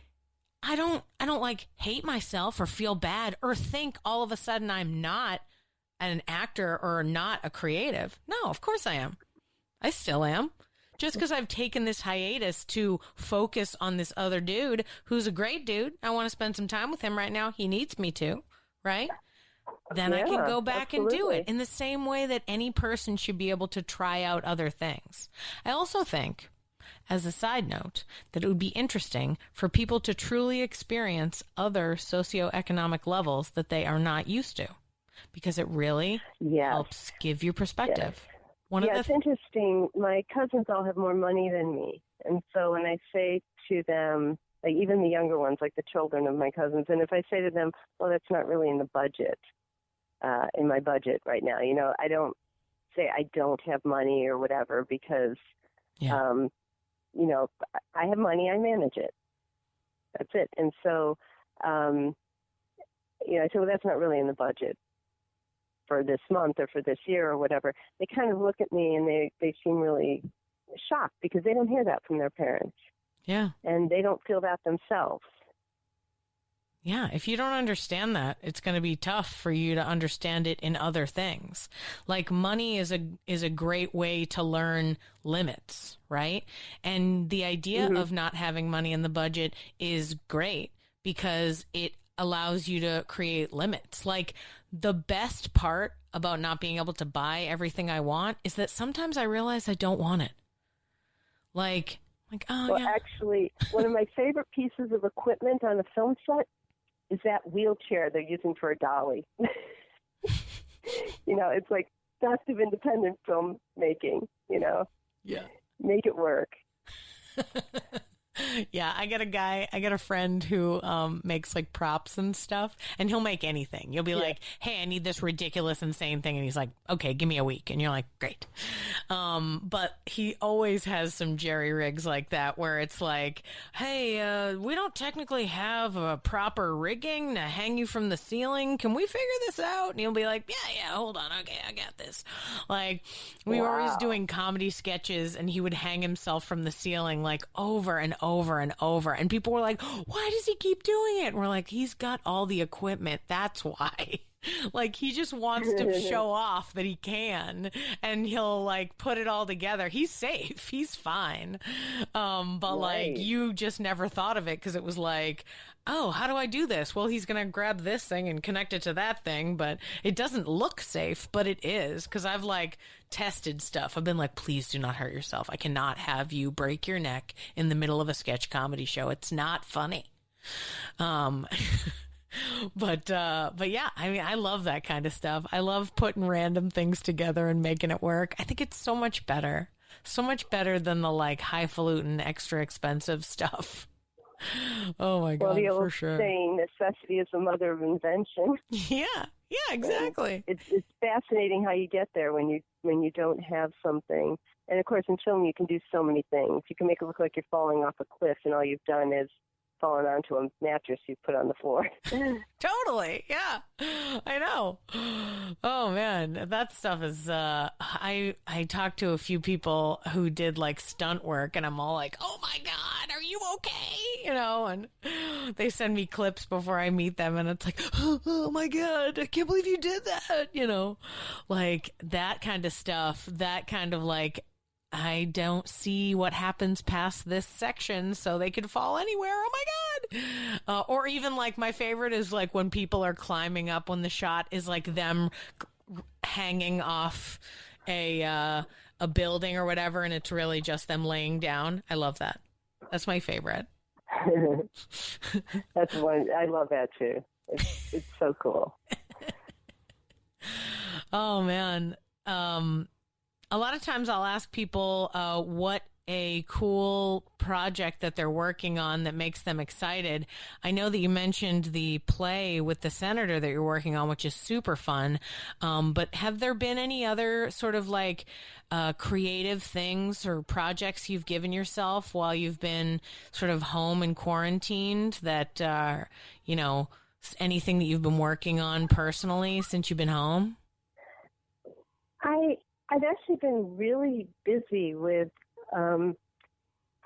I don't like hate myself or feel bad or think all of a sudden I'm not an actor or not a creative. No, of course I am. I still am. just because I've taken this hiatus to focus on this other dude who's a great dude. I want to spend some time with him right now. He needs me to, right? Then I can go back and do it in the same way that any person should be able to try out other things. I also think, as a side note, that it would be interesting for people to truly experience other socioeconomic levels that they are not used to, because it really helps give you perspective. It's interesting. My cousins all have more money than me. And so when I say to them, like even the younger ones, like the children of my cousins, and if I say to them, well, that's not really in the budget, in my budget right now, you know, I don't say I don't have money or whatever, because, you know, I have money, I manage it. That's it. And so, you know, I say, well, that's not really in the budget for this month or for this year or whatever. They kind of look at me and they seem really shocked, because they don't hear that from their parents. Yeah. And they don't feel that themselves. Yeah, if you don't understand that, it's going to be tough for you to understand it in other things. Like money is a great way to learn limits, right? And the idea of not having money in the budget is great because it allows you to create limits. Like the best part about not being able to buy everything I want is that sometimes I realize I don't want it. Like, actually, one of my favorite pieces of equipment on a film set is that wheelchair they're using for a dolly. You know, it's like best of independent filmmaking, you know. Yeah. Make it work. Yeah, I got a friend who makes like props and stuff, and he'll make anything. You'll be like, hey, I need this ridiculous, insane thing. And he's like, okay, give me a week. And you're like, great. But he always has some jerry rigs like that where it's like, hey, we don't technically have a proper rigging to hang you from the ceiling. Can we figure this out? And he'll be like, yeah, hold on. Okay, I got this. Like we were always doing comedy sketches, and he would hang himself from the ceiling like over and over and over. And people were like, why does he keep doing it? And we're like, he's got all the equipment. That's why. Like he just wants to show off that he can, and he'll like put it all together. He's safe. He's fine. But like you just never thought of it because it was like, oh, how do I do this? Well, he's going to grab this thing and connect it to that thing, but it doesn't look safe, but it is, because I've like tested stuff. I've been like, please do not hurt yourself. I cannot have you break your neck in the middle of a sketch comedy show. It's not funny. But yeah, I mean, I love that kind of stuff. I love putting random things together and making it work. I think it's so much better than the like highfalutin, extra expensive stuff. Oh my God, for sure. Saying necessity is the mother of invention. Yeah, exactly. It's fascinating how you get there when you don't have something. And of course, in film, you can do so many things. You can make it look like you're falling off a cliff, and all you've done is fallen onto a mattress you put on the floor. Totally. Yeah, I know. Oh man, that stuff is, I talked to a few people who did like stunt work, and I'm all like, oh my God, are you okay? You know, and they send me clips before I meet them, and it's like, oh my God, I can't believe you did that. You know, like that kind of stuff, that kind of like, I don't see what happens past this section, so they could fall anywhere. Oh my God. Or even like my favorite is like when people are climbing up, when the shot is like them hanging off a building or whatever, and it's really just them laying down. I love that. That's my favorite. That's one. I love that too. It's so cool. Oh man. A lot of times I'll ask people what a cool project that they're working on that makes them excited. I know that you mentioned the play with the senator that you're working on, which is super fun. But have there been any other sort of like creative things or projects you've given yourself while you've been sort of home and quarantined that, you know, anything that you've been working on personally since you've been home? I've actually been really busy with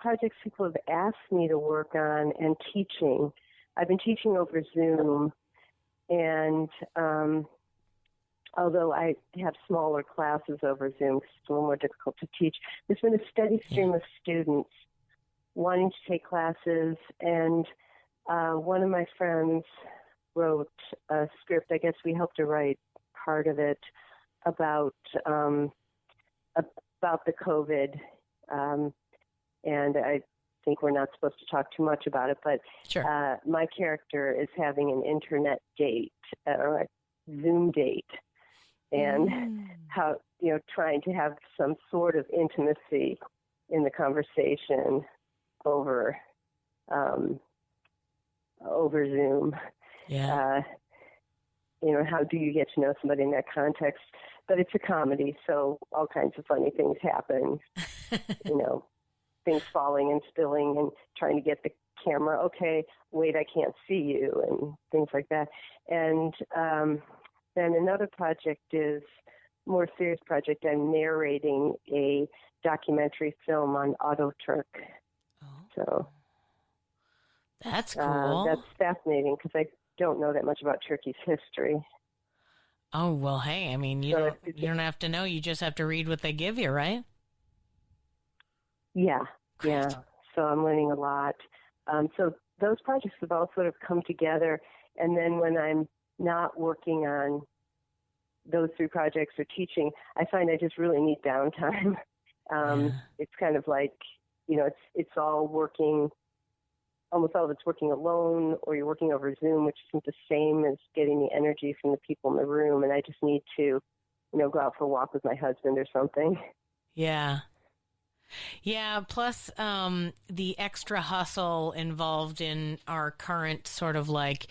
projects people have asked me to work on and teaching. I've been teaching over Zoom, and although I have smaller classes over Zoom, 'cause it's a little more difficult to teach. There's been a steady stream of students wanting to take classes, and one of my friends wrote a script. I guess we helped her write part of it about the COVID, and I think we're not supposed to talk too much about it, but Sure. my character is having an internet date or a Zoom date, and how, trying to have some sort of intimacy in the conversation over Zoom. Yeah. How do you get to know somebody in that context? But it's a comedy, so all kinds of funny things happen. Things falling and spilling and trying to get the camera, okay, wait, I can't see you, and things like that. And then another project is a more serious project. I'm narrating a documentary film on Autoturk. Oh. So that's cool. That's fascinating because I don't know that much about Turkey's history. Oh, well, hey, I mean, you don't have to know. You just have to read what they give you, right? Yeah, Great. yeah. So I'm learning a lot. So those projects have all sort of come together. And then when I'm not working on those three projects or teaching, I find I just really need downtime. It's kind of like, it's all working, almost all of it's working alone, or you're working over Zoom, which isn't the same as getting the energy from the people in the room. And I just need to, go out for a walk with my husband or something. Yeah. Yeah, plus the extra hustle involved in our current sort of like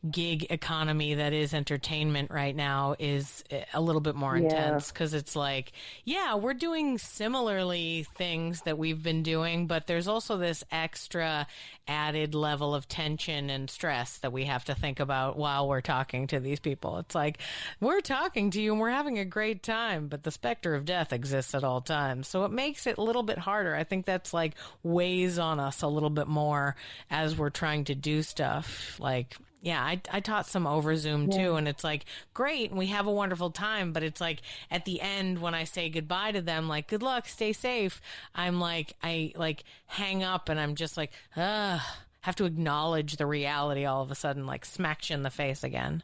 gig economy that is entertainment right now is a little bit more intense, because it's like, we're doing similarly things that we've been doing, but there's also this extra added level of tension and stress that we have to think about while we're talking to these people. It's like, we're talking to you and we're having a great time, but the specter of death exists at all times. So it makes it a little bit harder. I think that's like weighs on us a little bit more as we're trying to do stuff. Like, I taught some over Zoom too, and it's like, great, and we have a wonderful time, but it's like at the end when I say goodbye to them, like, good luck, stay safe, I'm like, I like hang up and I'm just like, have to acknowledge the reality all of a sudden, like smacks you in the face again.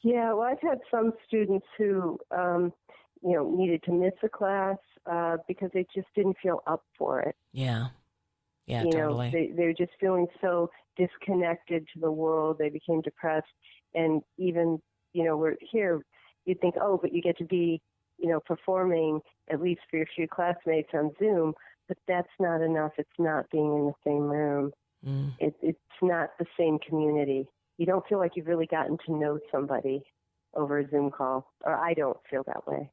Yeah, well, I've had some students who, needed to miss a class because they just didn't feel up for it. Yeah. Yeah, totally. They're just feeling so disconnected to the world. They became depressed. And even, we're here, you'd think, but you get to be, performing at least for your few classmates on Zoom. But that's not enough. It's not being in the same room. It's not the same community. You don't feel like you've really gotten to know somebody over a Zoom call, or I don't feel that way.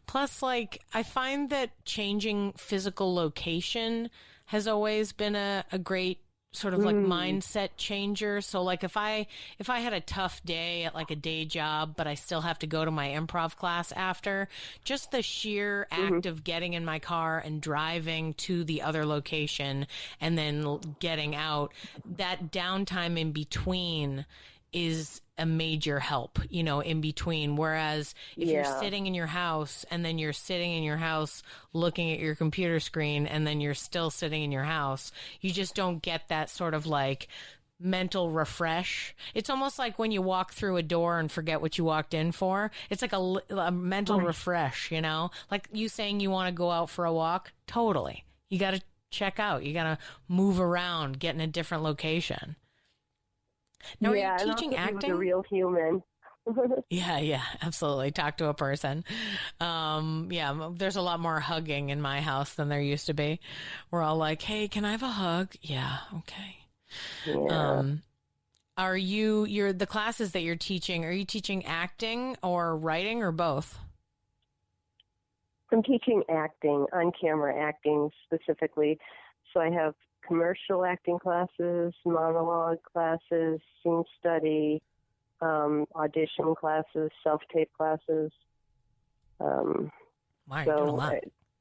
Plus, like, I find that changing physical location has always been a great sort of like mindset changer. So like if I had a tough day at like a day job, but I still have to go to my improv class after, just the sheer act of getting in my car and driving to the other location and then getting out, that downtime in between is a major help, in between. Whereas if you're sitting in your house and then you're sitting in your house looking at your computer screen and then you're still sitting in your house, you just don't get that sort of like mental refresh. It's almost like when you walk through a door and forget what you walked in for. It's like a mental refresh, like you saying you want to go out for a walk. Totally. You got to check out. You got to move around, get in a different location. Now, are you teaching acting? A real human. Yeah, absolutely. Talk to a person. There's a lot more hugging in my house than there used to be. We're all like, hey, can I have a hug? Yeah, okay. Yeah. Are you're the classes that you're teaching, are you teaching acting or writing or both? I'm teaching acting, on-camera acting specifically. So I have commercial acting classes, monologue classes, scene study, audition classes, self-tape classes. Wow, you're doing a lot.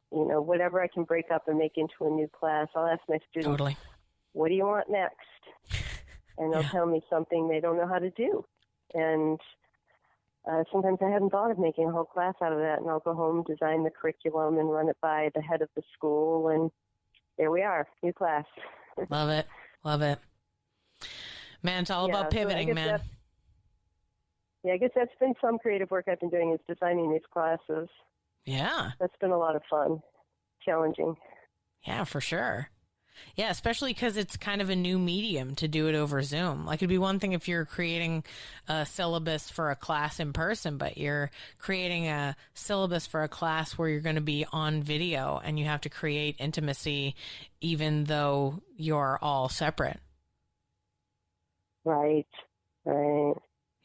Whatever I can break up and make into a new class, I'll ask my students, Totally. What do you want next? And they'll tell me something they don't know how to do. And sometimes I hadn't thought of making a whole class out of that, and I'll go home, design the curriculum, and run it by the head of the school, and there we are, new class. Love it. Love it. Man, it's all about pivoting, man. I guess that's been some creative work I've been doing, is designing these classes. Yeah. That's been a lot of fun, challenging. Yeah, for sure. Yeah, especially because it's kind of a new medium to do it over Zoom. Like, it'd be one thing if you're creating a syllabus for a class in person, but you're creating a syllabus for a class where you're going to be on video and you have to create intimacy even though you're all separate. Right.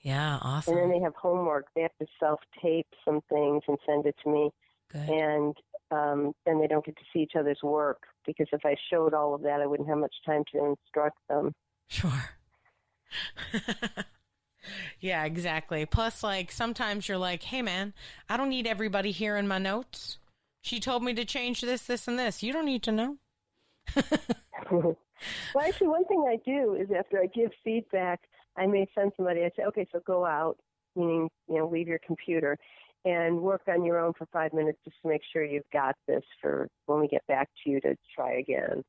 Yeah, awesome. And then they have homework. They have to self-tape some things and send it to me. Good. And then they don't get to see each other's work, because if I showed all of that, I wouldn't have much time to instruct them. Sure. Yeah, exactly. Plus, like, sometimes you're like, hey, man, I don't need everybody hearing my notes. She told me to change this, this, and this. You don't need to know. Well, actually, one thing I do is after I give feedback, I may send somebody, I say, okay, so go out, meaning, leave your computer, and work on your own for 5 minutes just to make sure you've got this for when we get back to you to try again.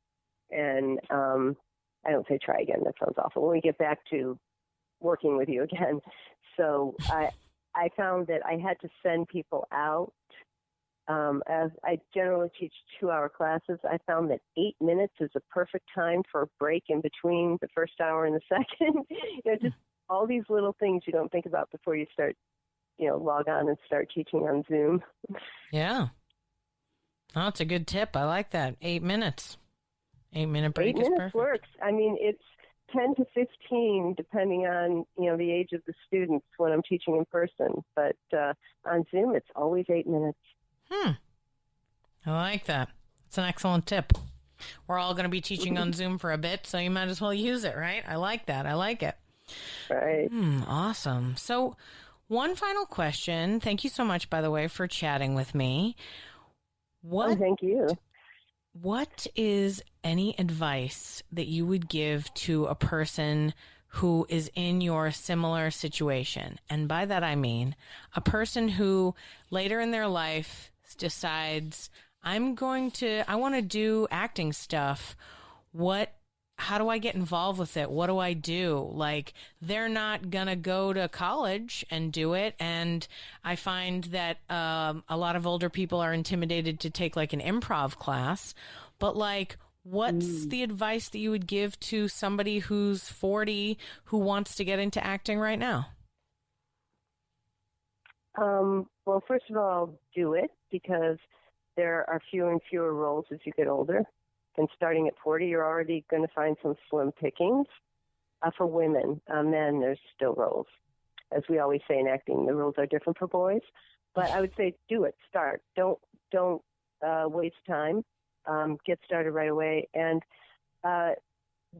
And I don't say try again, that sounds awful. When we get back to working with you again. So I found that I had to send people out. As I generally teach 2-hour classes, I found that 8 minutes is a perfect time for a break in between the first hour and the second. Just all these little things you don't think about before you start, log on and start teaching on Zoom. Yeah. Oh, that's a good tip. I like that. 8 minutes. 8 minute break is perfect. 8 minutes works. I mean, it's 10 to 15, depending on, the age of the students when I'm teaching in person. But on Zoom, it's always 8 minutes. I like that. It's an excellent tip. We're all going to be teaching on Zoom for a bit, so you might as well use it, right? I like that. I like it. Right. Awesome. So one final question. Thank you so much, by the way, for chatting with me. Thank you. What is any advice that you would give to a person who is in your similar situation? And by that, I mean a person who later in their life decides, I want to do acting stuff. How do I get involved with it? What do I do? Like, they're not going to go to college and do it. And I find that a lot of older people are intimidated to take like an improv class. But like, what's the advice that you would give to somebody who's 40 who wants to get into acting right now? Well, first of all, do it, because there are fewer and fewer roles as you get older. And starting at 40, you're already going to find some slim pickings. For women, men, there's still roles. As we always say in acting, the rules are different for boys. But I would say do it. Start. Don't waste time. Get started right away. And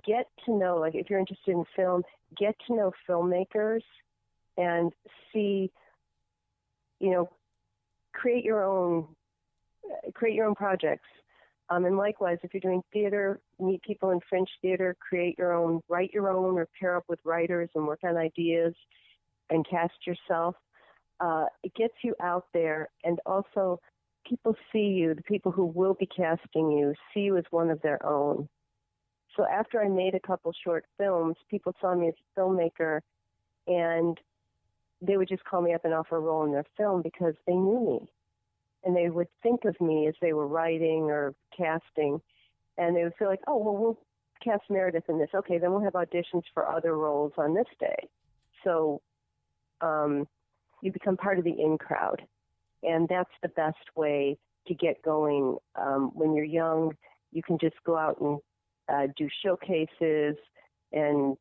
get to know, like, if you're interested in film, get to know filmmakers and see, create your own projects. And likewise, if you're doing theater, meet people in French theater, write your own, or pair up with writers and work on ideas and cast yourself. It gets you out there, and also people see you, the people who will be casting you, see you as one of their own. So after I made a couple short films, people saw me as a filmmaker, and they would just call me up and offer a role in their film because they knew me. And they would think of me as they were writing or casting, and they would feel like, oh, well, we'll cast Meredith in this. Okay, then we'll have auditions for other roles on this day. So you become part of the in crowd, and that's the best way to get going. When you're young, you can just go out and do showcases and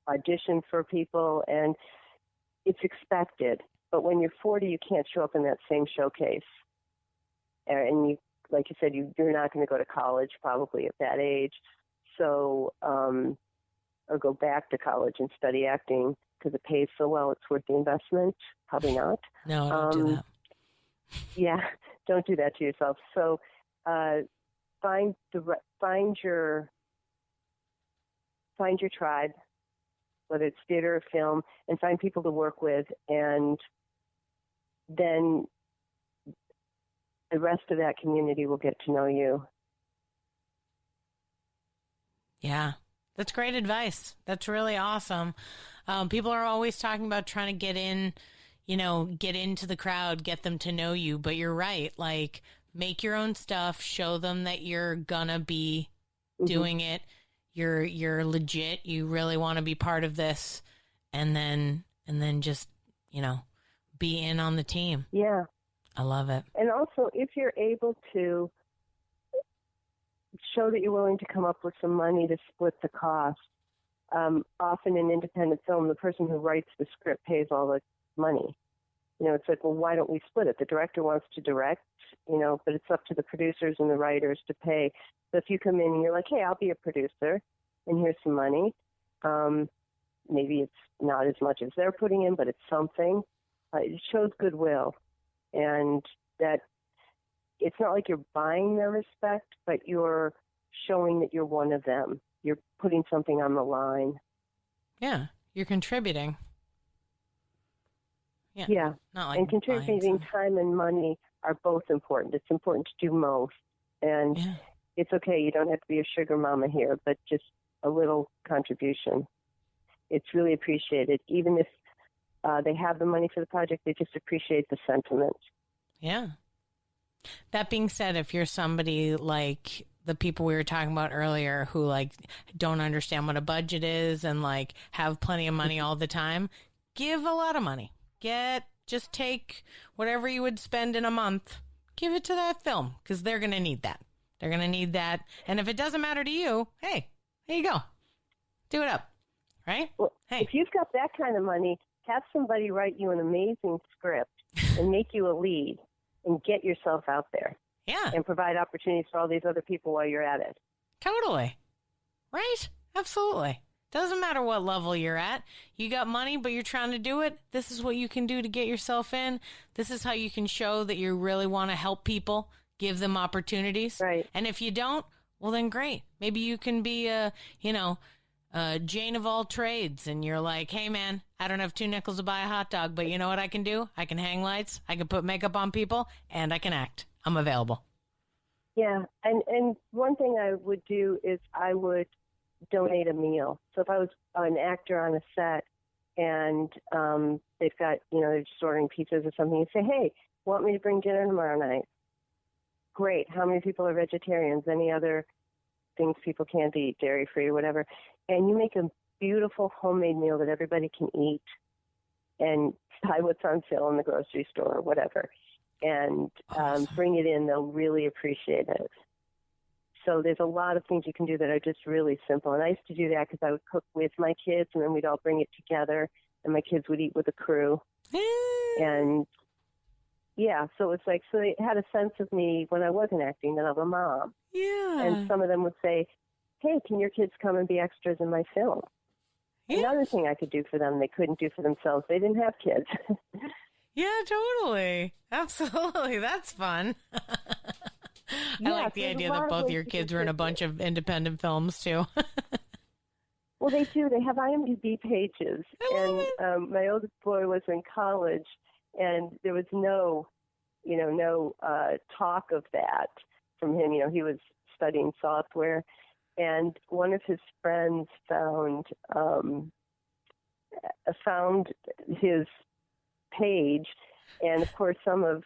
audition for people, and it's expected. But when you're 40, you can't show up in that same showcase. And you, like you said, you're not going to go to college probably at that age. So, or go back to college and study acting because it pays so well, it's worth the investment. Probably not. No, don't do that. Yeah, don't do that to yourself. So, find your tribe, whether it's theater or film, and find people to work with, and then the rest of that community will get to know you. Yeah, that's great advice. That's really awesome. People are always talking about trying to get in, get into the crowd, get them to know you. But you're right. Like, make your own stuff, show them that you're gonna be doing it. You're legit. You really want to be part of this, and then just, be in on the team. Yeah. I love it. And also, if you're able to show that you're willing to come up with some money to split the cost, often in independent film, the person who writes the script pays all the money. It's like, well, why don't we split it? The director wants to direct, but it's up to the producers and the writers to pay. So if you come in and you're like, hey, I'll be a producer, and here's some money. Maybe it's not as much as they're putting in, but it's something. It shows goodwill. And that it's not like you're buying their respect, but you're showing that you're one of them. You're putting something on the line. Yeah, you're contributing. Yeah. Not like and contributing time and money are both important. It's important to do most. And it's okay, you don't have to be a sugar mama here, but just a little contribution. It's really appreciated. Even if they have the money for the project, they just appreciate the sentiment. Yeah. That being said, if you're somebody like the people we were talking about earlier who like don't understand what a budget is and like have plenty of money all the time, give a lot of money. Just take whatever you would spend in a month, give it to that film, because they're going to need that. They're going to need that. And if it doesn't matter to you, hey, here you go. Do it up. Right? Well, hey. If you've got that kind of money, have somebody write you an amazing script and make you a lead and get yourself out there. Yeah. And provide opportunities for all these other people while you're at it. Totally. Right? Absolutely. Doesn't matter what level you're at. You got money, but you're trying to do it. This is what you can do to get yourself in. This is how you can show that you really want to help people, give them opportunities. Right. And if you don't, well, then great. Maybe you can be a Jane of all trades, and you're like, hey, man, I don't have 2 nickels to buy a hot dog, but you know what I can do? I can hang lights, I can put makeup on people, and I can act. I'm available. Yeah, and one thing I would do is I would donate a meal. So if I was an actor on a set and they've got, they're just ordering pizzas or something, you say, hey, want me to bring dinner tomorrow night? Great. How many people are vegetarians? Any other things people can't eat, dairy-free or whatever? And you make a beautiful homemade meal that everybody can eat and buy what's on sale in the grocery store or whatever. And bring it in. They'll really appreciate it. So there's a lot of things you can do that are just really simple. And I used to do that because I would cook with my kids, and then we'd all bring it together, and my kids would eat with the crew. And, yeah, so it's like, so they had a sense of me when I wasn't acting that I'm a mom. Yeah. And some of them would say, hey, can your kids come and be extras in my film? Yeah. Another thing I could do for them they couldn't do for themselves. They didn't have kids. Yeah, totally. Absolutely. That's fun. I like the idea that both your kids were in a bunch of independent films, too. Well, they do. They have IMDb pages. And my oldest boy was in college, and there was no talk of that from him. He was studying software. And one of his friends found his page, and of course some of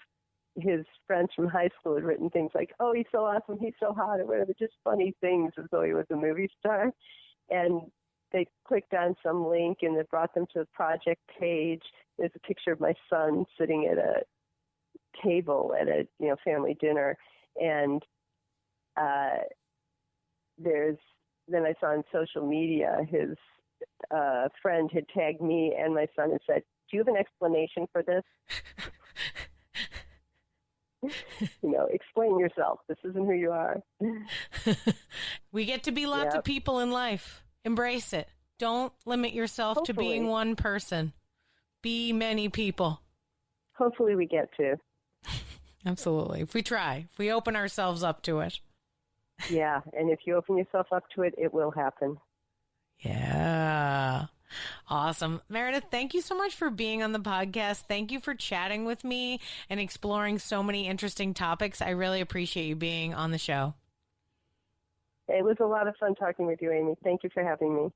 his friends from high school had written things like, oh, he's so awesome, he's so hot, or whatever, just funny things as though he was a movie star. And they clicked on some link, and it brought them to the project page. There's a picture of my son sitting at a table at a family dinner, and then I saw on social media his friend had tagged me and my son and said, do you have an explanation for this? Explain yourself. This isn't who you are. We get to be lots of people in life. Embrace it. Don't limit yourself to being one person. Be many people. Hopefully we get to. Absolutely. If we try, if we open ourselves up to it. Yeah, and if you open yourself up to it, it will happen. Yeah. Awesome. Meredith, thank you so much for being on the podcast. Thank you for chatting with me and exploring so many interesting topics. I really appreciate you being on the show. It was a lot of fun talking with you, Amy. Thank you for having me.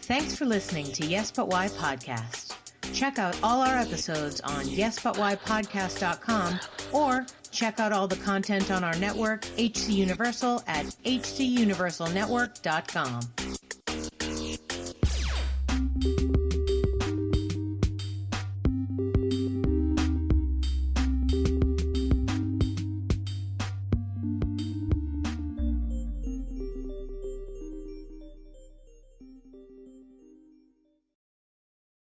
Thanks for listening to Yes But Why Podcast. Check out all our episodes on yesbutwhypodcast.com or check out all the content on our network, HC Universal, at hcuniversalnetwork.com.